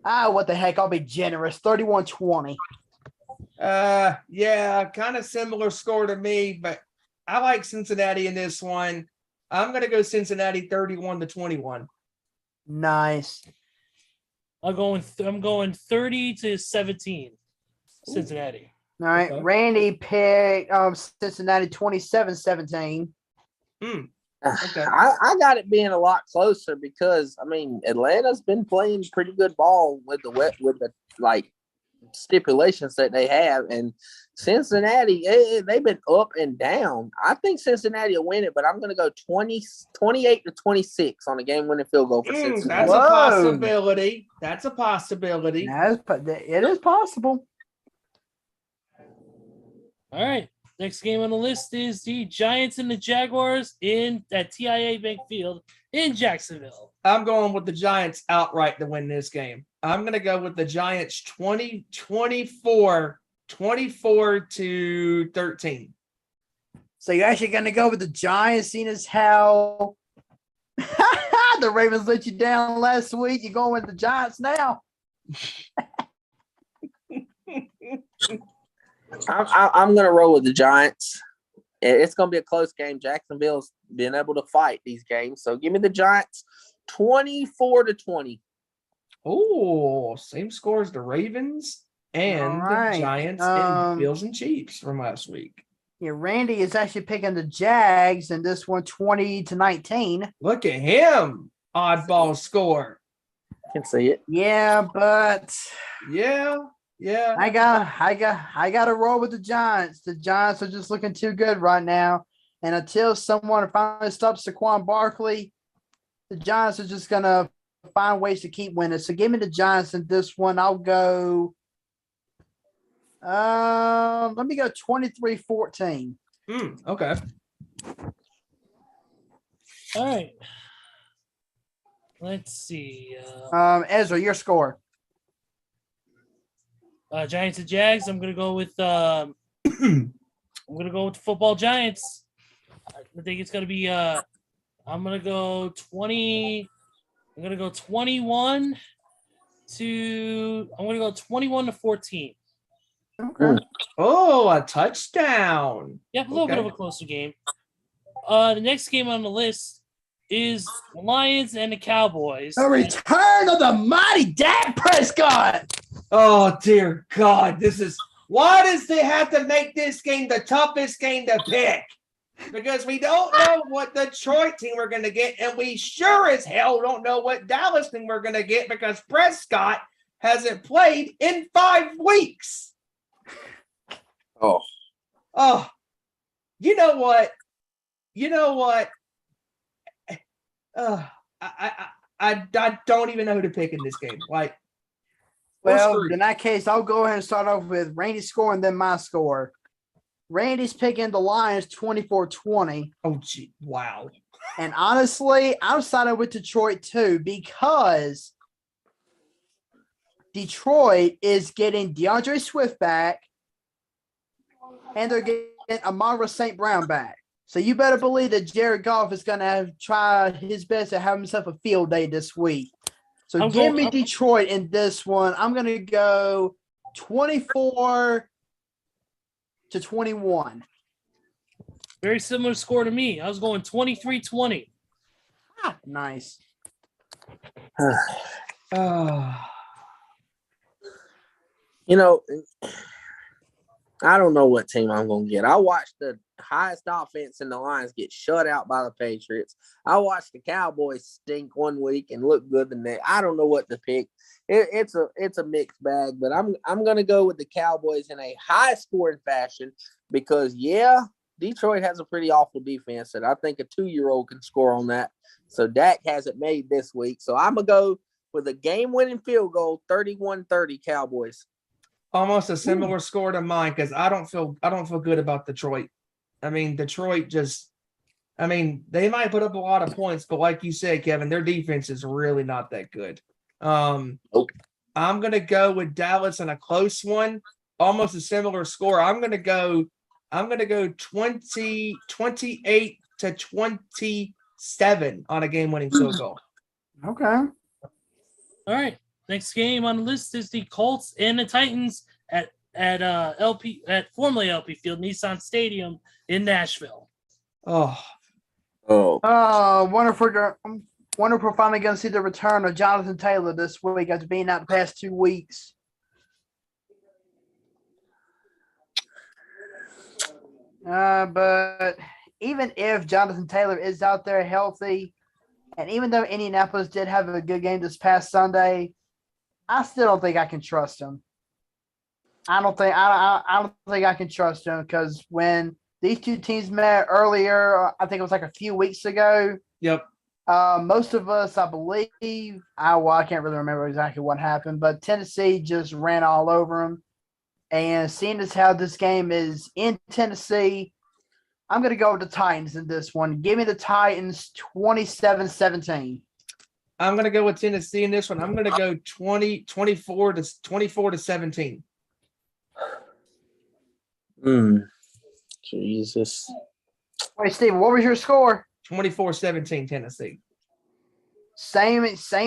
What the heck? I'll be generous. 31-20. Yeah, kind of similar score to me, but I like Cincinnati in this one. I'm gonna go Cincinnati 31-21. Nice. I'm going 30-17. Cincinnati. All right. Okay. Randy picked Cincinnati 27-17. Okay. I got it being a lot closer because I mean Atlanta's been playing pretty good ball with the like stipulations that they have, and Cincinnati they've been up and down. I think Cincinnati will win it, but I'm going to go 28-26 on a game-winning field goal for Cincinnati. That's a Whoa. possibility. That's a possibility. It is possible. All right. Next game on the list is the Giants and the Jaguars at TIA Bank Field in Jacksonville. I'm going with the Giants outright to win this game. I'm going to go with the Giants 24-13. So you're actually going to go with the Giants, seeing as how the Ravens let you down last week. You're going with the Giants now. I'm going to roll with the Giants. It's going to be a close game. Jacksonville's been able to fight these games. So give me the Giants 24-20. Oh, same score as the Ravens and right. the Giants and Bills and Chiefs from last week. Yeah, Randy is actually picking the Jags in this one 20-19. Look at him. Oddball score. Can see it. Yeah, but Yeah. I got to roll with the Giants. The Giants are just looking too good right now. And until someone finally stops Saquon Barkley, the Giants are just going to find ways to keep winning. So give me the Giants in this one. I'll go let me go 23-14. Okay. All right. Let's see. Ezra, your score. Giants and Jags. I'm gonna go with the football Giants. I think it's gonna be I'm gonna go 20. I'm gonna go 21 to 14. Okay. Oh, a touchdown. Yep, a little bit of a closer game. The next game on the list is the Lions and the Cowboys. The return of the mighty Dak Prescott. Oh, dear God. Why does they have to make this game the toughest game to pick? Because we don't know what Detroit team we're going to get, and we sure as hell don't know what Dallas team we're going to get because Prescott hasn't played in 5 weeks. Oh, you know what? I don't even know who to pick in this game. Like, well, in that case, I'll go ahead and start off with Randy's score and then my score. Randy's picking the Lions 24-20. Oh, gee, wow. And honestly, I'm siding with Detroit too because Detroit is getting DeAndre Swift back and they're getting Amara St. Brown back. So you better believe that Jared Goff is going to try his best to have himself a field day this week. So give me Detroit in this one. I'm going to go 24-21. Very similar score to me. I was going 23-20. Nice. You know, I don't know what team I'm going to get. I watched the highest offense in the Lions get shut out by the Patriots. I watched the Cowboys stink one week and look good the next. I don't know what to pick. It's a mixed bag, but I'm going to go with the Cowboys in a high scoring fashion because Detroit has a pretty awful defense, and I think a 2-year-old can score on that. So Dak hasn't made this week. So I'm going to go with a game-winning field goal, 31-30 Cowboys. Almost a similar score to mine because I don't feel good about Detroit. I mean, they might put up a lot of points, but like you said, Kevin, their defense is really not that good. Nope. I'm going to go with Dallas in a close one, almost a similar score. I'm going to go 28-27 on a game-winning field goal. Okay. All right. Next game on the list is the Colts and the Titans at formerly LP Field, Nissan Stadium in Nashville. Wonder if we're finally going to see the return of Jonathan Taylor this week after being out the past 2 weeks. But even if Jonathan Taylor is out there healthy, and even though Indianapolis did have a good game this past Sunday, I still don't think I can trust him. I don't think I can trust him because when these two teams met earlier, I think it was like a few weeks ago. Yep. Most of us, I believe, I can't really remember exactly what happened, but Tennessee just ran all over them. And seeing as how this game is in Tennessee, I'm going to go with the Titans in this one. Give me the Titans 27-17. I'm going to go with Tennessee in this one. I'm going to go 24 to 17. Jesus. Wait, Steve, what was your score? 24-17 Tennessee. Same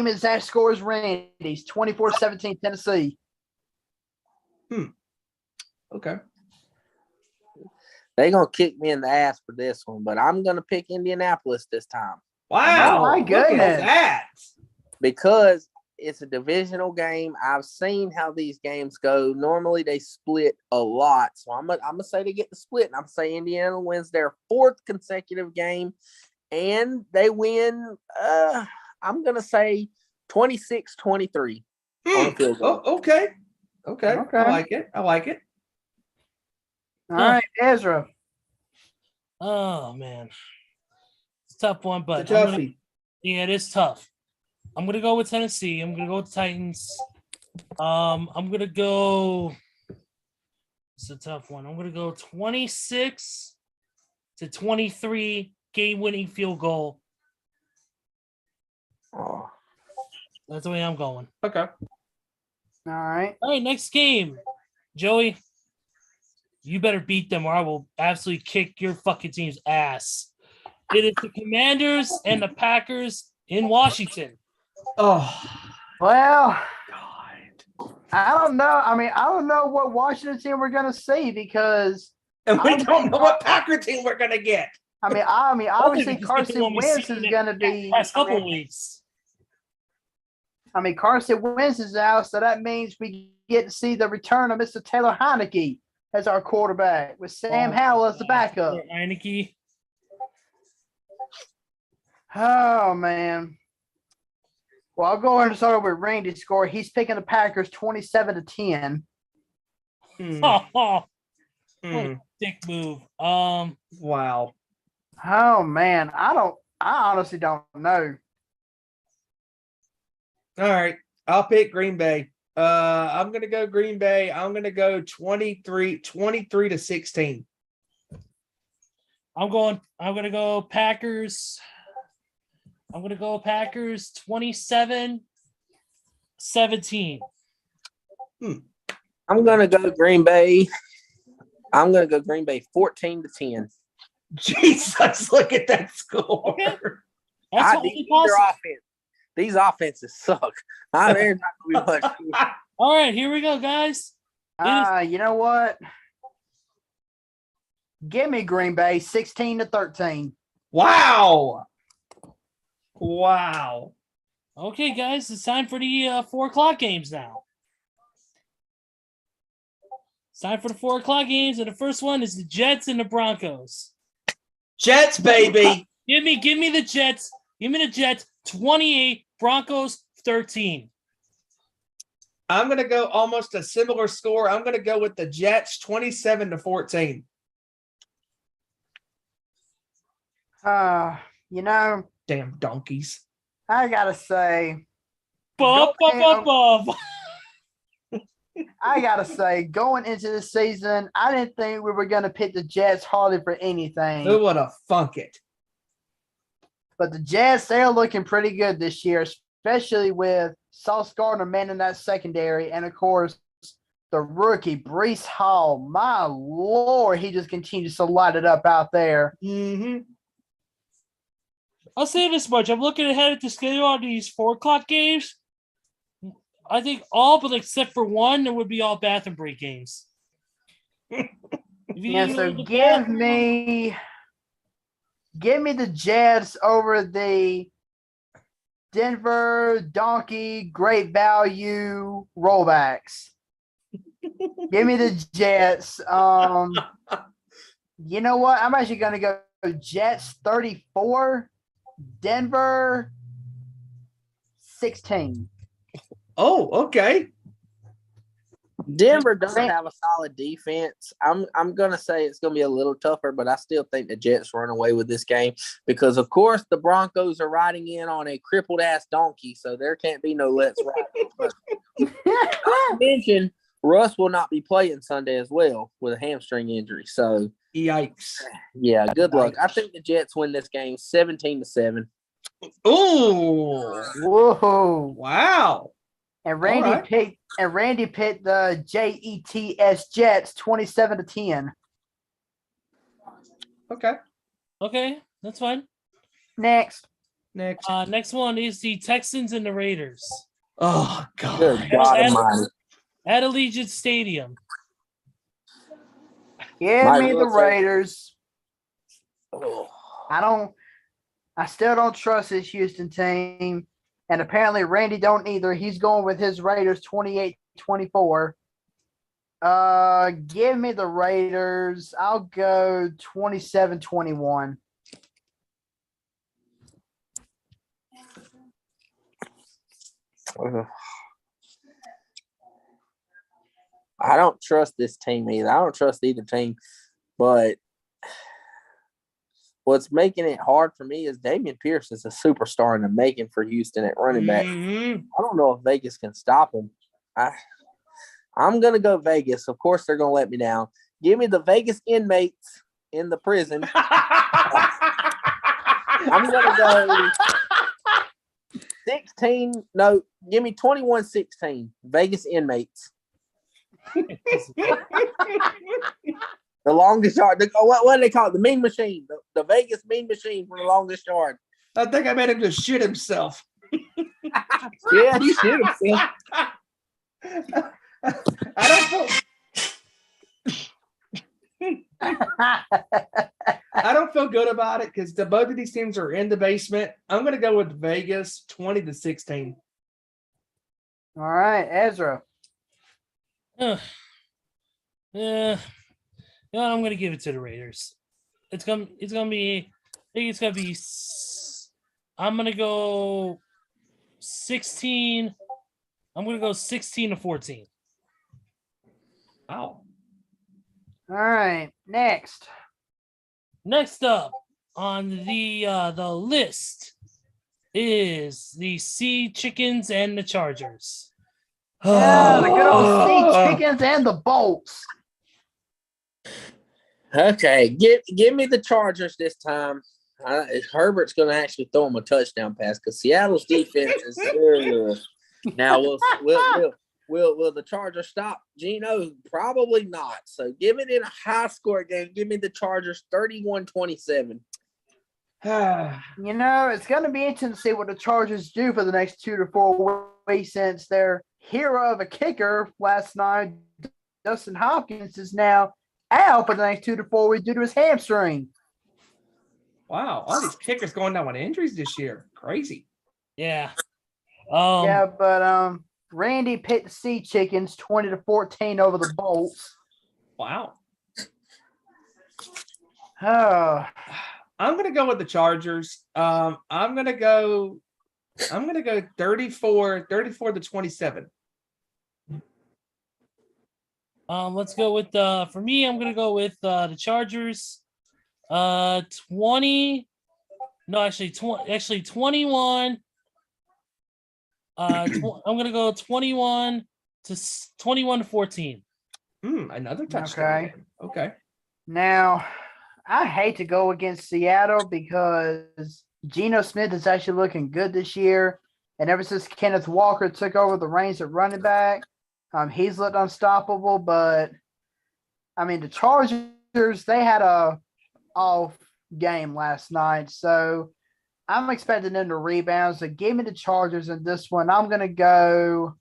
exact score as Randy's, 24-17 Tennessee. Okay. They're going to kick me in the ass for this one, but I'm going to pick Indianapolis this time. Wow. Oh, my Look at goodness. that. Because it's a divisional game. I've seen how these games go. Normally they split a lot. So I'm gonna say they get the split. And I'm gonna say Indiana wins their 4th consecutive game. And they win, I'm gonna say 26-23 on a field goal. Oh, okay. Okay. Okay. I like it. All right, Ezra. Oh man, it's a tough one, but It's a toughie. yeah, it is tough. I'm gonna go with Tennessee. I'm gonna go with the Titans. I'm gonna go. It's a tough one. I'm gonna go 26-23 game-winning field goal. Oh. That's the way I'm going. Okay. All right. All right, next game, Joey. You better beat them, or I will absolutely kick your fucking team's ass. It is the Commanders and the Packers in Washington. Oh, Well, God. I don't know. I mean, I don't know what Washington team we're gonna see because And we don't know what Packer team we're going to get. I mean, obviously Carson Wentz is gonna be. Past couple weeks. I mean, Carson Wentz is out, so that means we get to see the return of Mr. Taylor Heineke as our quarterback with Sam Howell as the backup. Heineke. Oh man. Well, I'll go ahead and start with Randy's score. He's picking the Packers 27-10. What a dick move. Wow. Oh man, I honestly don't know. All right. I'll pick Green Bay. I'm going to go Green Bay. I'm going to go 23-16. I'm going to go Packers. I'm going to go Packers 27-17. I'm gonna go Green Bay. I'm gonna go Green Bay 14-10. Jesus, look at that score. That's These offenses suck. There's not gonna be much. All right, here we go, guys. You know what? Give me Green Bay 16-13. Wow. Wow. Okay, guys, it's time for the 4 o'clock games now. It's time for the 4 o'clock games, and the first one is the Jets and the Broncos. Jets, baby. Give me the Jets. Give me the Jets 28, Broncos 13. I'm going to go almost a similar score. I'm going to go with the Jets 27-14. You know, Damn donkeys. I gotta say, I gotta say, going into the season, I didn't think we were gonna pick the Jets hardly for anything. Who would have funk it? But the Jets, they're looking pretty good this year, especially with Sauce Gardner manning that secondary. And, of course, the rookie, Breece Hall. My Lord, he just continues to light it up out there. Mm-hmm. I'll say this much. I'm looking ahead at the schedule on these 4 o'clock games. I think all but except for one, it would be all bathroom break games. Yeah, so give me the Jets over the Denver Donkey Great Value Rollbacks. Give me the Jets. You know what? I'm actually going to go Jets 34, Denver 16. Oh, okay. Denver doesn't have a solid defense. I'm gonna say it's gonna be a little tougher, but I still think the Jets run away with this game because, of course, the Broncos are riding in on a crippled ass donkey, so there can't be no let's ride. Not to mention, Russ will not be playing Sunday as well with a hamstring injury. So, Yikes. yeah, good luck. I think the Jets win this game 17-7. Ooh. Whoa. Wow. And Randy picked the Jets 27-10. Okay. Okay, that's fine. Next. Next. Next one is the Texans and the Raiders Oh God. Good God Adam- Almighty. at Allegiant Stadium. Give Might me as the well say- Raiders. Oh. I still don't trust this Houston team. And apparently Randy don't either. He's going with his Raiders 28-24. Give me the Raiders. I'll go 27-21. I don't trust this team either. I don't trust either team, but what's making it hard for me is Damian Pierce is a superstar in the making for Houston at running back. Mhm. I don't know if Vegas can stop him. I'm going to go Vegas. Of course, they're going to let me down. Give me the Vegas inmates in the prison. I'm going to go 16. No, give me 21-16. Vegas inmates. The longest yard. What do they call it? The mean machine. The Vegas mean machine for the longest yard. I think I made him just shit himself. Yeah, he should have. I don't feel I don't feel good about it because both of these teams are in the basement. I'm going to go with Vegas 20-16. All right, Ezra. Yeah, I'm gonna give it to the Raiders. It's gonna be. I think it's gonna be. I'm gonna go 16. I'm gonna go 16-14. Wow. All right, next. Next up on the list is the Sea Chickens and the Chargers. Yeah, the good old Oh. Sea Chickens and the Bolts. Okay, give me the Chargers this time. Herbert's going to actually throw him a touchdown pass because Seattle's defense is. Now will the Chargers stop Geno? Probably not. So give it in a high score game. Give me the Chargers 31-27. You know, it's going to be interesting to see what the Chargers do for the next 2 to 4 weeks since their hero of a kicker last night, Dustin Hopkins, is now out for the next 2 to 4 weeks due to his hamstring. Wow. All these kickers going down with injuries this year. Crazy. Yeah. Yeah, but Randy picked the Sea Chickens 20-14 over the Bolts. Wow. Oh, I'm gonna go with the Chargers. I'm gonna go 34-27. Let's go with for me, I'm gonna go with the Chargers. 20. No, actually 21. I'm gonna go 21-14. Another touchdown. Okay. game. Okay. now I hate to go against Seattle because Geno Smith is actually looking good this year. And ever since Kenneth Walker took over the reins at running back, he's looked unstoppable. But, I mean, the Chargers, they had a off game last night. So I'm expecting them to rebound. So give me the Chargers in this one. I'm going to go,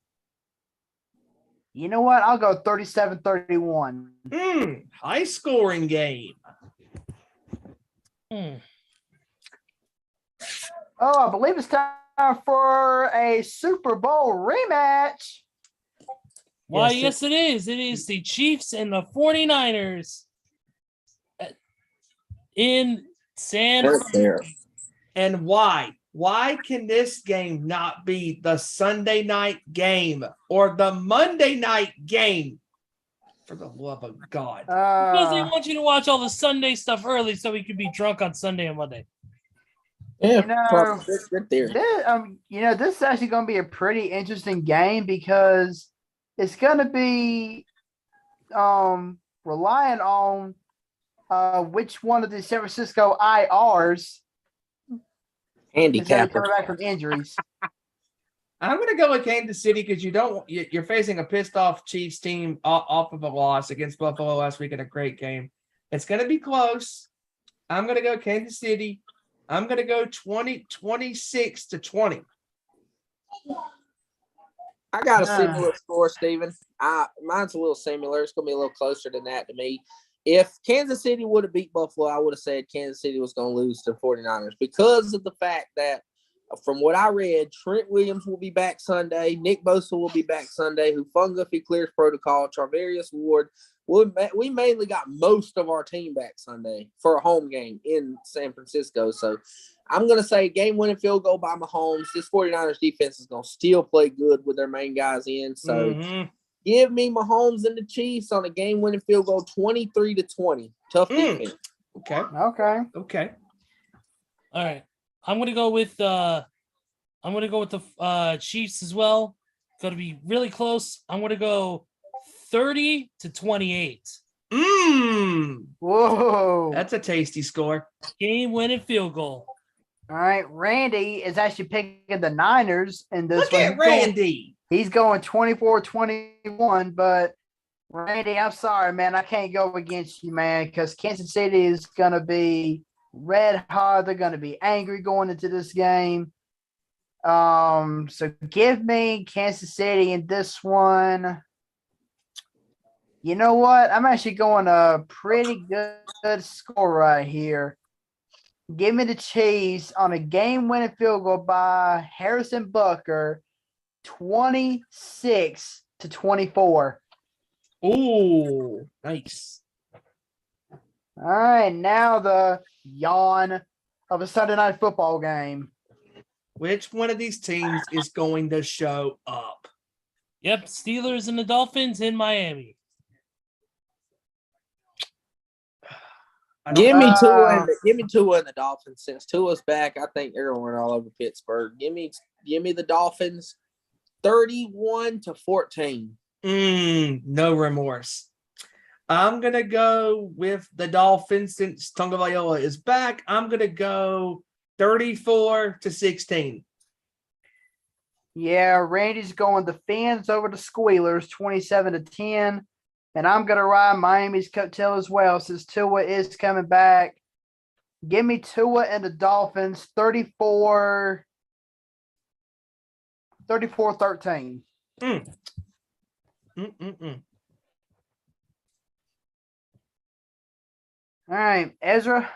you know what? I'll go 37-31. High scoring game. Oh, I believe it's time for a Super Bowl rematch. Why, Yes, yes, it is. It is the Chiefs and the 49ers in San Right there. And why? Why can this game not be the Sunday night game or the Monday night game? For the love of God. Because they want you to watch all the Sunday stuff early so we could be drunk on Sunday and Monday. Yeah, You know, good theory. this is actually going to be a pretty interesting game because it's going to be relying on which one of the San Francisco IRs is going to Handicapper. come back from injuries. I'm going to go with Kansas City because you're facing a pissed off Chiefs team off of a loss against Buffalo last week in a great game. It's going to be close. I'm going to go Kansas City I'm going to go 26-20. I got a similar score, Steven. Mine's a little similar. It's going to be a little closer than that to me. If Kansas City would have beat Buffalo, I would have said Kansas City was going to lose to 49ers because of the fact that, from what I read, Trent Williams will be back Sunday. Nick Bosa will be back Sunday. Hufanga, if he clears protocol. Charvarius Ward. We mainly got most of our team back Sunday for a home game in San Francisco. So I'm going to say game-winning field goal by Mahomes. This 49ers defense is going to still play good with their main guys in. So give me Mahomes and the Chiefs on a game-winning field goal, 23-20. Tough defense. Okay. All right. I'm gonna go with the Chiefs as well. Going to be really close. I'm gonna go 30-28. Whoa. That's a tasty score. Game-winning field goal. All right. Randy is actually picking the Niners in this Look one. at Randy. He's going 24-21, but Randy, I'm sorry, man. I can't go against you, man, because Kansas City is going to be red hot. They're going to be angry going into this game. So give me Kansas City in this one. You know what? I'm actually going a pretty good score right here. Give me the Chiefs on a game-winning field goal by Harrison Butker, 26-24. Ooh, nice. All right, now the yawn of a Sunday night football game. Which one of these teams is going to show up? Yep, Steelers and the Dolphins in Miami. Give me Tua and the Dolphins. Since Tua's back, I think they're going to run all over Pittsburgh. Give me the Dolphins, 31-14. No remorse. I'm gonna go with the Dolphins since Tagovailoa is back. I'm gonna go 34-16. Yeah, Randy's going the Fins over the Squealers, 27-10. And I'm going to ride Miami's coattail as well since Tua is coming back. Give me Tua and the Dolphins, 34-13. All right, Ezra.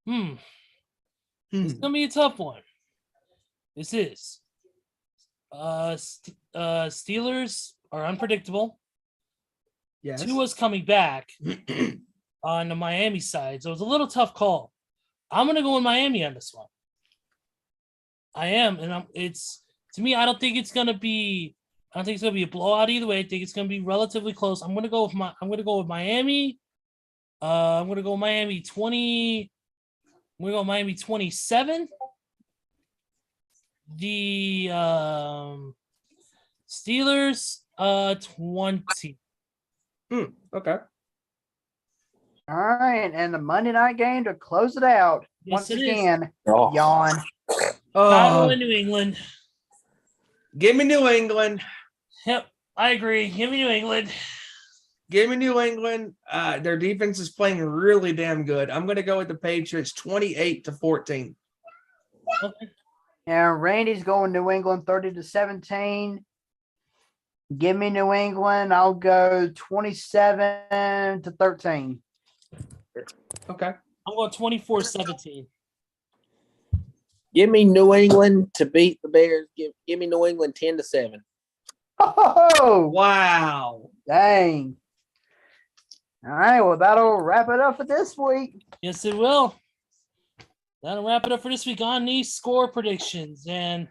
It's gonna be a tough one. This is. Steelers are unpredictable. Yes. Tua's coming back on the Miami side, so it's a little tough call. I'm gonna go with Miami on this one. I am, and to me. I don't think it's gonna be a blowout either way. I think it's gonna be relatively close. I'm gonna go with Miami. I'm gonna go Miami 20. I'm gonna go Miami 27. The Steelers 20. Okay. All right, and the Monday night game to close it out. Yes, Once it again, Oh. yawn. Battle in New England. Give me New England. Yep, I agree. Give me New England. Give me New England. Their defense is playing really damn good. I'm going to go with the Patriots 28-14. Okay. And Randy's going New England 30-17. Give me New England. I'll go 27-13. Okay. I'm going 24-17. Give me New England to beat the Bears. Give me New England 10-7. Oh, Wow. dang. All right, well, that'll wrap it up for this week. Yes, it will. That'll wrap it up for this week on these score predictions. And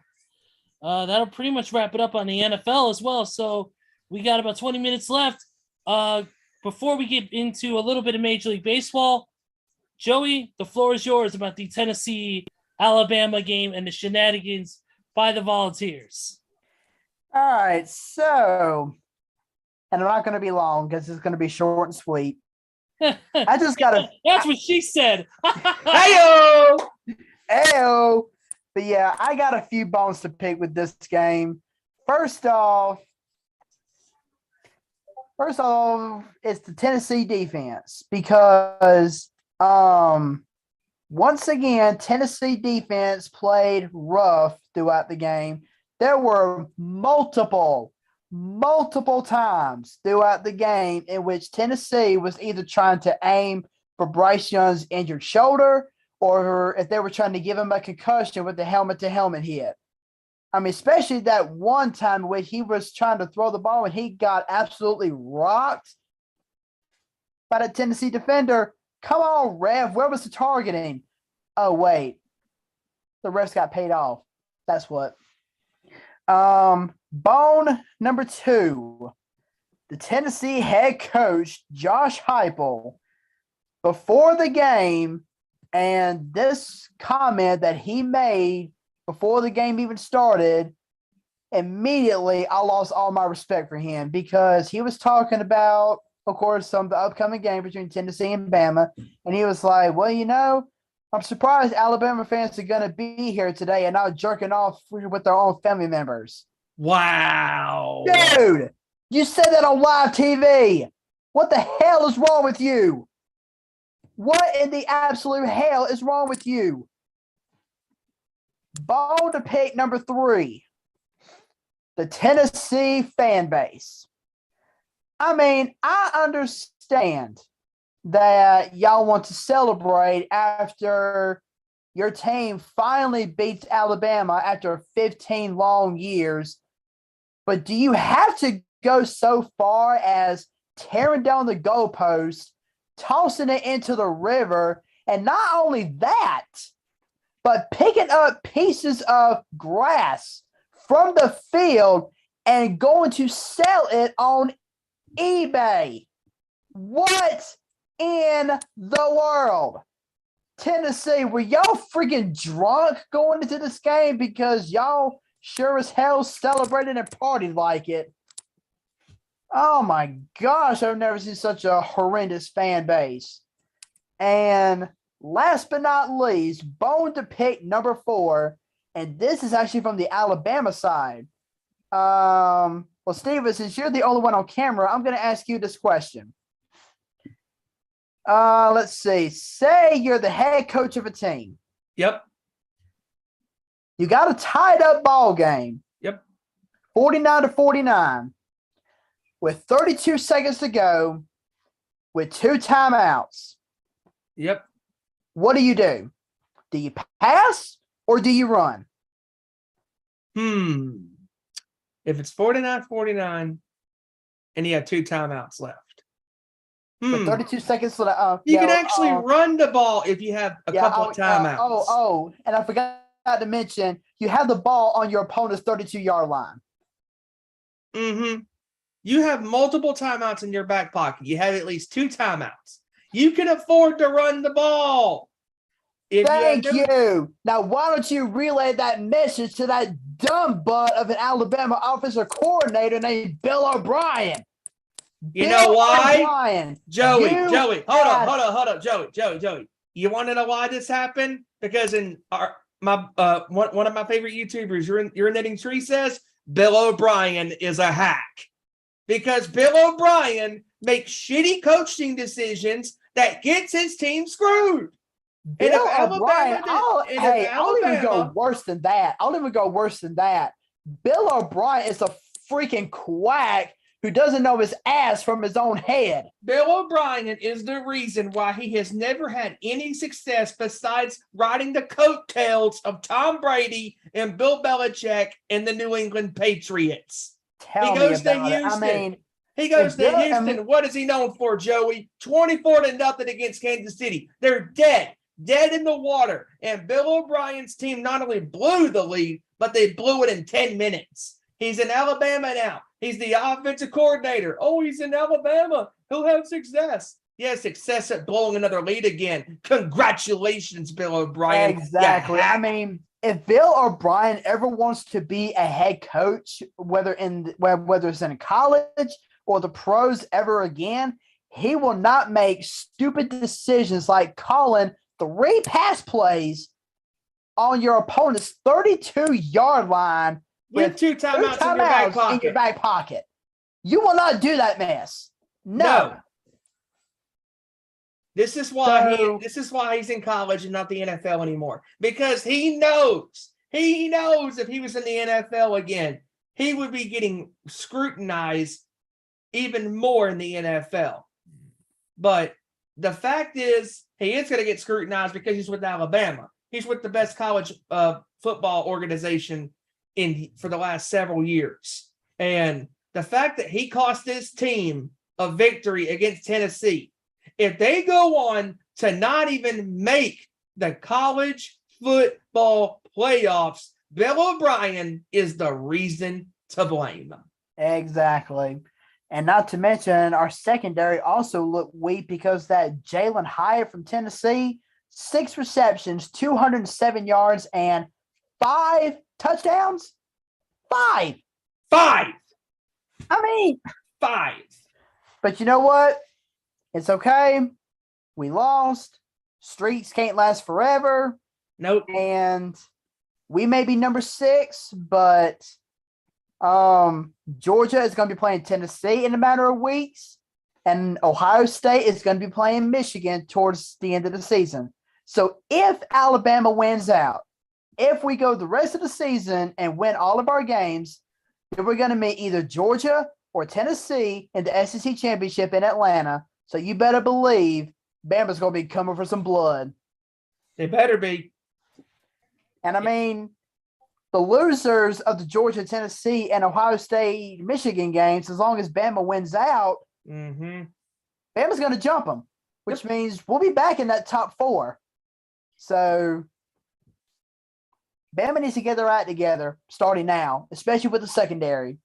that'll pretty much wrap it up on the NFL as well. So we got about 20 minutes left. Before we get into a little bit of Major League Baseball, Joey, the floor is yours about the Tennessee-Alabama game and the shenanigans by the Volunteers. All right, so, and I'm not going to be long because it's going to be short and sweet. I just got to. That's what she said. Hey-o! Ayo. But yeah, I got a few bones to pick with this game. First off, it's the Tennessee defense because Once again, Tennessee defense played rough throughout the game. There were multiple times throughout the game in which Tennessee was either trying to aim for Bryce Young's injured shoulder or if they were trying to give him a concussion with the helmet-to-helmet hit. I mean, especially that one time when he was trying to throw the ball and he got absolutely rocked by the Tennessee defender. Come on, ref. Where was the targeting? Oh, wait. The refs got paid off. That's what. Bone number 2. The Tennessee head coach, Josh Heupel, before the game, and this comment that he made before the game even started, immediately I lost all my respect for him because he was talking about, of course, the upcoming game between Tennessee and Bama. And he was like, well, you know, I'm surprised Alabama fans are going to be here today and not jerking off with their own family members. Wow. Dude, you said that on live TV. What the hell is wrong with you? What in the absolute hell is wrong with you? Ball to pick number 3. The Tennessee fan base. I mean, I understand that y'all want to celebrate after your team finally beats Alabama after 15 long years. But do you have to go so far as tearing down the goalpost, tossing it into the river, and not only that, but picking up pieces of grass from the field and going to sell it on eBay? What in the world? Tennessee, were y'all freaking drunk going into this game? Because y'all sure as hell celebrated and partied like it. Oh my gosh, I've never seen such a horrendous fan base. And last but not least, bone to pick number 4, and this is actually from the Alabama side. Well, Steven, since you're the only one on camera, I'm going to ask you this question. Let's see. Say you're the head coach of a team. Yep. You got a tied up ball game. Yep. 49-49. With 32 seconds to go, with 2 timeouts. Yep. What do you do? Do you pass or do you run? If it's 49-49 and you have 2 timeouts left. With 32 seconds left. You can actually run the ball if you have a couple of timeouts. And I forgot to mention, you have the ball on your opponent's 32-yard line. You have multiple timeouts in your back pocket. You have at least 2 timeouts. You can afford to run the ball. Thank you. Now, why don't you relay that message to that dumb butt of an Alabama offensive coordinator named Bill O'Brien? You know why? O'Brien, Joey, hold on. Joey. You want to know why this happened? Because in one of my favorite YouTubers, Urinating Tree, says Bill O'Brien is a hack. Because Bill O'Brien makes shitty coaching decisions that gets his team screwed. Bill O'Brien, I'll even go worse than that. Bill O'Brien is a freaking quack who doesn't know his ass from his own head. Bill O'Brien is the reason why he has never had any success besides riding the coattails of Tom Brady and Bill Belichick and the New England Patriots. He goes to Houston. What is he known for, Joey? 24-0 against Kansas City. They're dead in the water. And Bill O'Brien's team not only blew the lead, but they blew it in 10 minutes. He's in Alabama now. He's the offensive coordinator. Oh, he's in Alabama. He'll have success. He has success at blowing another lead again. Congratulations, Bill O'Brien. Exactly. I mean, if Bill O'Brien ever wants to be a head coach, whether it's in college or the pros ever again, he will not make stupid decisions like calling 3 pass plays on your opponent's 32-yard line with 2 timeouts in your back pocket. You will not do that mess. No. This is why So- this is why he's in college and not the NFL anymore. Because he knows if he was in the NFL again, he would be getting scrutinized even more in the NFL. But the fact is, he is going to get scrutinized because he's with Alabama. He's with the best college football organization for the last several years. And the fact that he cost his team a victory against Tennessee, if they go on to not even make the college football playoffs, Bill O'Brien is the reason to blame. Exactly. And not to mention, our secondary also looked weak because that Jalen Hyatt from Tennessee, 6 receptions, 207 yards, and 5 touchdowns. 5. 5. I mean, 5. but you know what? It's okay. We lost. Streaks can't last forever. Nope. And we may be number 6, but Georgia is going to be playing Tennessee in a matter of weeks, and Ohio State is going to be playing Michigan towards the end of the season. So if Alabama wins out, if we go the rest of the season and win all of our games, then we're going to meet either Georgia or Tennessee in the SEC championship in Atlanta. So you better believe Bama's going to be coming for some blood. They better be. And I mean, the losers of the Georgia, Tennessee, and Ohio State, Michigan games, as long as Bama wins out, Bama's going to jump them, which means we'll be back in that top 4. So Bama needs to get their act together starting now, especially with the secondary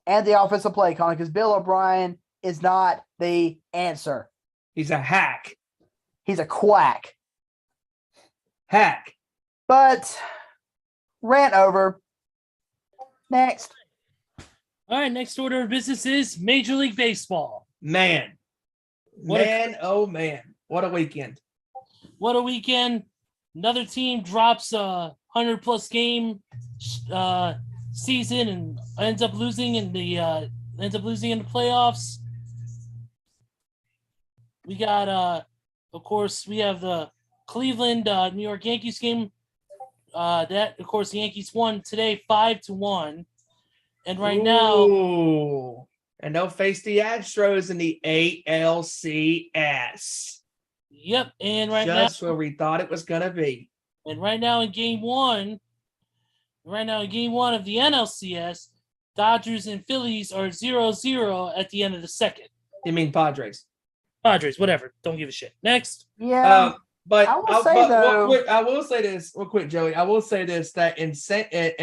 and the offensive play calling, because Bill O'Brien is not the answer. He's a hack. He's a quack. Hack. But rant over. Next. All right, next order of business is Major League Baseball. Man. What a- Man. What a weekend. What a weekend. Another team drops a 100-plus game season and ends up losing in the playoffs. We got of course we have the Cleveland New York Yankees game. That of course the Yankees won today 5-1. And right now, Ooh. And they'll face the Astros in the ALCS. yep, and right Just where we thought it was gonna be. And right now in game one of the NLCS, Dodgers and Phillies are 0-0 at the end of the second. You mean Padres? Padres, whatever. Don't give a shit. Next. Yeah. But I will say, though- I will say this real quick, Joey. I will say this, that in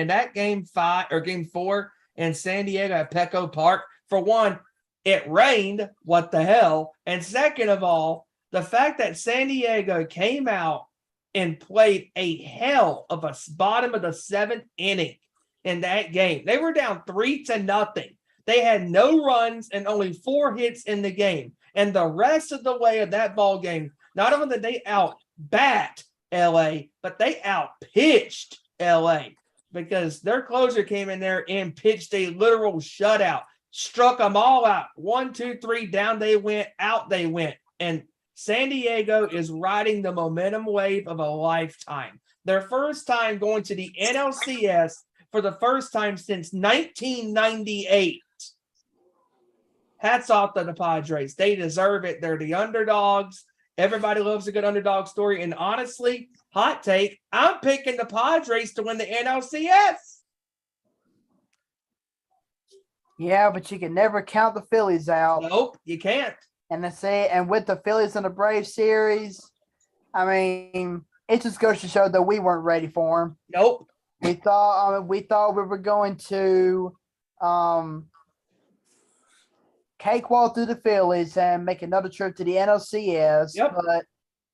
that game 5 or game 4 in San Diego at Petco Park, for one, it rained. What the hell? And second of all, the fact that San Diego came out and played a hell of a bottom of the 7th inning in that game. They were down 3-0. They had no runs and only 4 hits in the game. And the rest of the way of that ball game, not only did they out-bat LA, but they out-pitched LA because their closer came in there and pitched a literal shutout, struck them all out. 1, 2, 3, down they went, out they went. And San Diego is riding the momentum wave of a lifetime. Their first time going to the NLCS for the first time since 1998. Hats off to the Padres. They deserve it. They're the underdogs. Everybody loves a good underdog story. And honestly, hot take, I'm picking the Padres to win the NLCS. Yeah, but you can never count the Phillies out. Nope, you can't. And with the Phillies and the Braves series, I mean, it just goes to show that we weren't ready for them. Nope. We thought we were going to cakewalk through the Phillies and make another trip to the NLCS. Yep. But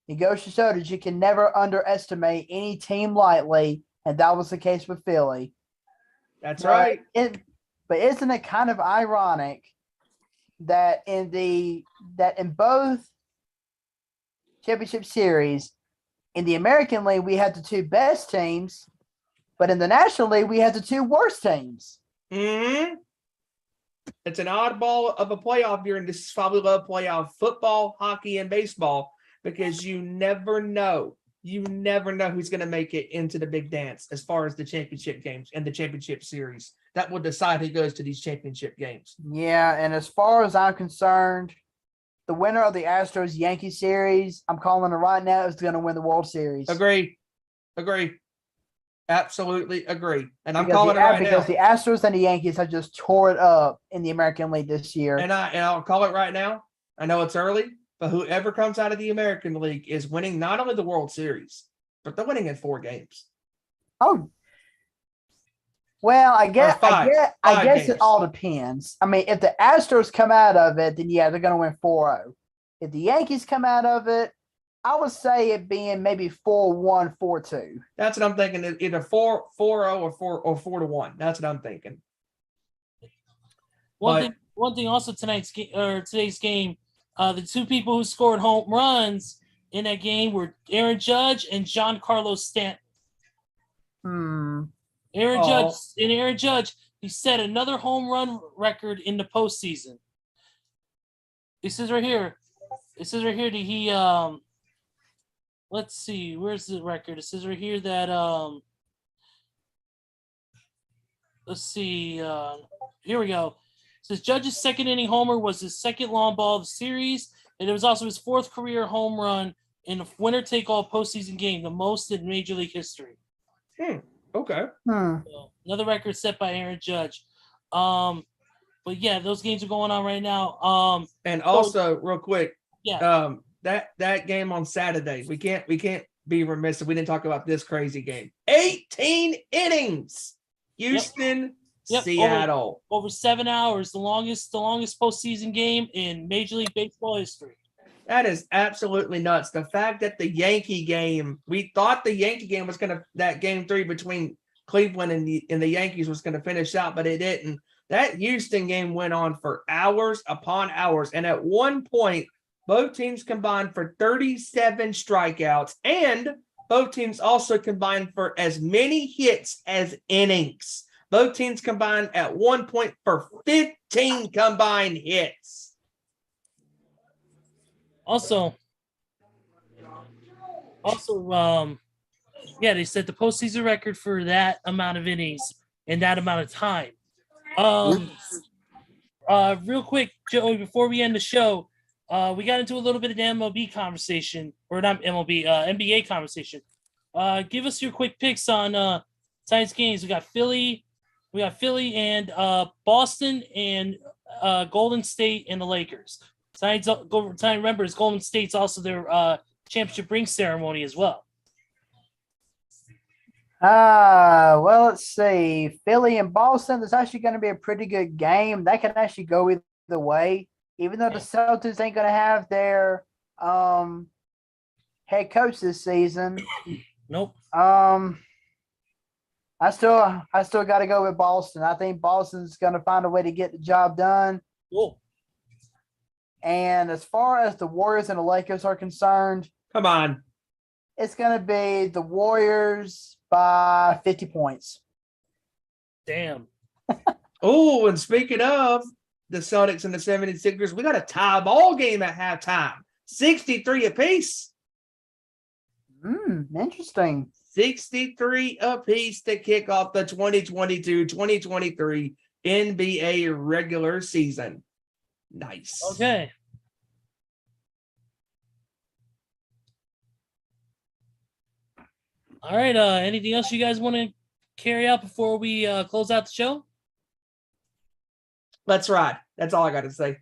it goes to show that you can never underestimate any team lightly, and that was the case with Philly. That's But right. But isn't it kind of ironic that in both championship series, in the American League we had the 2 best teams, but in the National League we had the 2 worst teams? Mm-hmm. It's an oddball of a playoff year, and this is probably love playoff football, hockey, and baseball because you never know. You never know who's going to make it into the big dance as far as the championship games and the championship series. That will decide who goes to these championship games. Yeah, and as far as I'm concerned, the winner of the Astros Yankee series, I'm calling it right now, is going to win the World Series. Agree. Absolutely agree. And I'm Because calling it right because now. the Astros and the Yankees have just tore it up in the American League this year. And I'll call it right now. I know it's early, but whoever comes out of the American League is winning not only the World Series, but they're winning in 4 games. Oh, well, I guess five it games. all depends. I mean, if the Astros come out of it, then yeah, they're going to win 4-0. If the Yankees come out of it, I would say it being maybe 4-1, 4-2. That's what I'm thinking. Either 4-0 or 4-1. That's what I'm thinking. One thing also today's game, the 2 people who scored home runs in that game were Aaron Judge and Giancarlo Stanton. Aaron Judge, he set another home run record in the postseason. It says right here that he let's see, where's the record? It says right here that let's see, here we go. It says Judge's second inning homer was his second long ball of the series, and it was also his 4th career home run in a winner-take-all postseason game, the most in Major League history. Okay. So, another record set by Aaron Judge. But yeah, those games are going on right now. And also, real quick, yeah, that game on Saturday, we can't be remiss if we didn't talk about this crazy game. 18 innings. Houston, Seattle. Over 7 hours, the longest postseason game in Major League Baseball history. That is absolutely nuts. The fact that the Yankee game, we thought the Yankee game was that game 3 between Cleveland and the Yankees was going to finish out, but it didn't. That Houston game went on for hours upon hours. And at one point, both teams combined for 37 strikeouts, and both teams also combined for as many hits as innings. Both teams combined at one point for 15 combined hits. Also, they set the postseason record for that amount of innings in that amount of time. Real quick, Joey, before we end the show, we got into a little bit of the MLB conversation, or not MLB, NBA conversation. Give us your quick picks on tonight's games. We got Philly and Boston and Golden State and the Lakers. Tonight, remember, it's Golden State's also their championship ring ceremony as well. Well, let's see. Philly and Boston, that's actually going to be a pretty good game. That can actually go either way. Even though the Celtics ain't going to have their head coach this season. Nope. I still got to go with Boston. I think Boston's going to find a way to get the job done. Cool. And as far as the Warriors and the Lakers are concerned, come on, it's going to be the Warriors by 50 points. Damn. Oh, and speaking of the Celtics and the 76ers, we got a tie ball game at halftime. 63 apiece. Interesting. 63 apiece to kick off the 2022-2023 NBA regular season. Nice. Okay. All right. Anything else you guys want to carry out before we close out the show? Let's ride. That's all I got to say.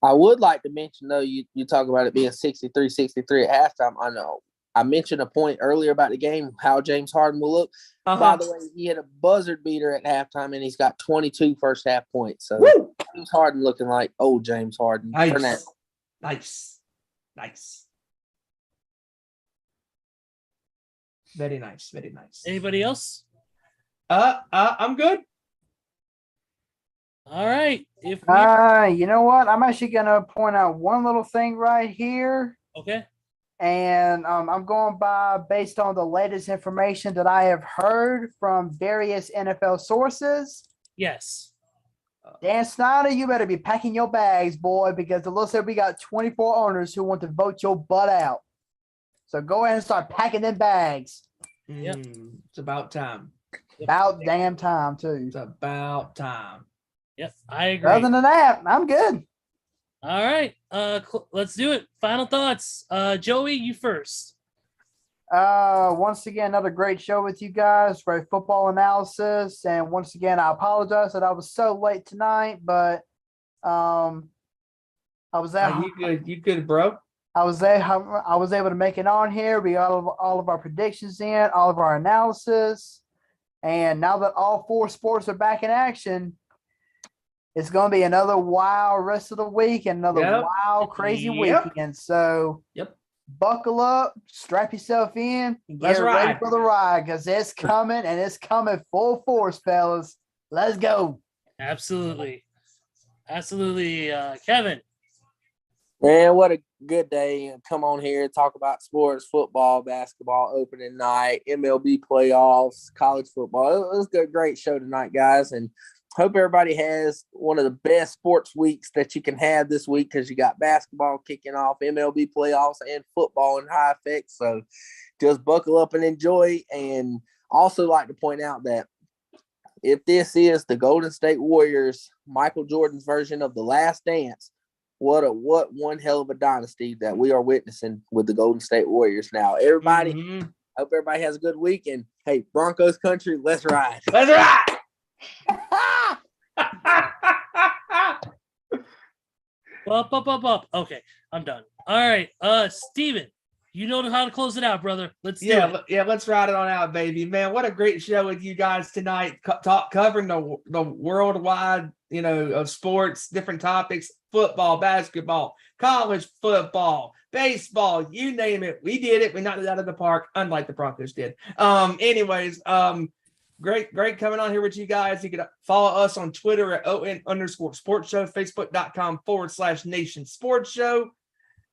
I would like to mention, though, you talk about it being 63-63 at halftime. I know. I mentioned a point earlier about the game, how James Harden will look. By the way, he had a buzzard beater at halftime, and he's got 22 first half points. So James Harden looking like old James Harden. Nice. For now. Nice. Very nice. Very nice. Anybody else? I'm good. All right. You know what? I'm actually going to point out one little thing right here. Okay. And I'm going by based on the latest information that I have heard from various NFL sources. Yes. Dan Snyder, you better be packing your bags, boy, because it looks like we got 24 owners who want to vote your butt out. So go ahead and start packing them bags. Yep. It's about time. About damn time, too. It's about time. Yep, I agree. Other than that, I'm good. All right, let's do it. Final thoughts. Joey, you first. Once again, another great show with you guys. Great football analysis. And once again, I apologize that I was so late tonight, but I was there. You good, bro? I was there. I was able to make it on here. We got all of our predictions in, all of our analysis. And now that all four sports are back in action, it's going to be another wild rest of the week and another wild, crazy weekend. So, buckle up, strap yourself in, and get ready for the ride because it's coming and it's coming full force, fellas. Let's go. Absolutely. Kevin. Man, what a good day. Come on here, talk about sports, football, basketball, opening night, MLB playoffs, college football. It was a great show tonight, guys, and hope everybody has one of the best sports weeks that you can have this week because you got basketball kicking off, MLB playoffs, and football in high effect. So just buckle up and enjoy. And also like to point out that if this is the Golden State Warriors, Michael Jordan's version of The Last Dance, what one hell of a dynasty that we are witnessing with the Golden State Warriors now. Everybody, hope everybody has a good week. And, hey, Broncos country, let's ride. Let's ride. Up. Okay, I'm done. All right, Steven, you know how to close it out, brother. Let's do it. Yeah, let's ride it on out, baby. Man, what a great show with you guys tonight, covering the worldwide, of sports, different topics, football, basketball, college football, baseball, you name it. We did it. We knocked it out of the park, unlike the Broncos did. Great coming on here with you guys. You can follow us on Twitter at @ON_sports show, Facebook.com/Nation Sports Show.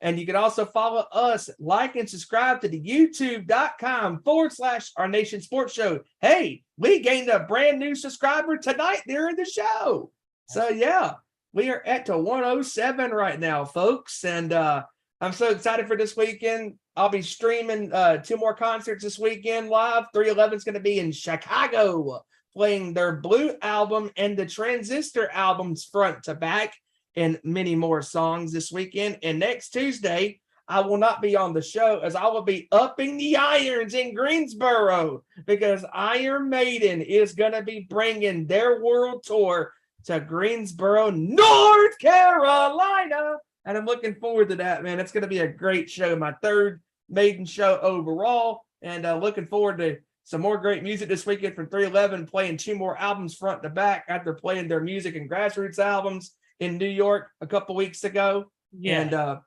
And you can also follow us, like and subscribe to the YouTube.com/Our Nation Sports Show. Hey, we gained a brand new subscriber tonight during the show. So yeah, we are at 107 right now, folks. And I'm so excited for this weekend. I'll be streaming 2 more concerts this weekend live. 311 is going to be in Chicago, playing their Blue album and the Transistor albums front to back, and many more songs this weekend. And next Tuesday, I will not be on the show as I will be upping the irons in Greensboro because Iron Maiden is going to be bringing their world tour to Greensboro, North Carolina. And I'm looking forward to that, man. It's going to be a great show. My 3rd Maiden show overall. And looking forward to some more great music this weekend from 311, playing 2 more albums front to back after playing their music and grassroots albums in New York a couple weeks ago. Yeah. And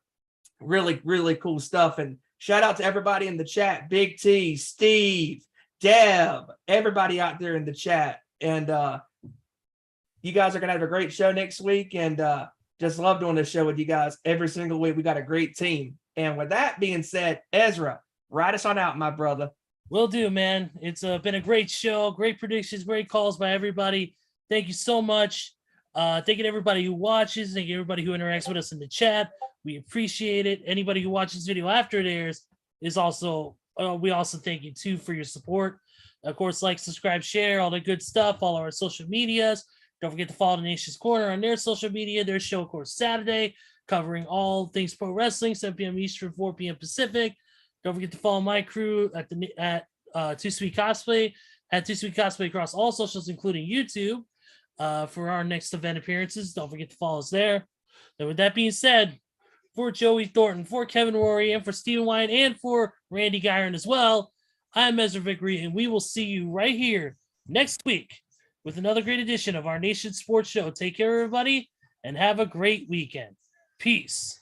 really, really cool stuff. And shout out to everybody in the chat, Big T, Steve, Deb, everybody out there in the chat. And you guys are going to have a great show next week. And just love doing this show with you guys every single week. We got a great team. And with that being said, Ezra, ride us on out, my brother. Will do, man. It's been a great show, great predictions, great calls by everybody. Thank you so much. Thank you to everybody who watches. Thank you to everybody who interacts with us in the chat. We appreciate it. Anybody who watches this video after it airs is also, we also thank you too for your support. Of course, like, subscribe, share, all the good stuff, follow our social medias. Don't forget to follow the Nation's Corner on their social media. Their show, of course, Saturday, covering all things pro wrestling, 7 p.m. Eastern, 4 p.m. Pacific. Don't forget to follow my crew at Too Sweet Cosplay, at Too Sweet Cosplay across all socials, including YouTube, for our next event appearances. Don't forget to follow us there. And with that being said, for Joey Thornton, for Kevin Rory, and for Stephen Wyand, and for Randy Gyron as well, I'm Ezra Vickery, and we will see you right here next week with another great edition of Our Nation Sports Show. Take care, everybody, and have a great weekend. Peace.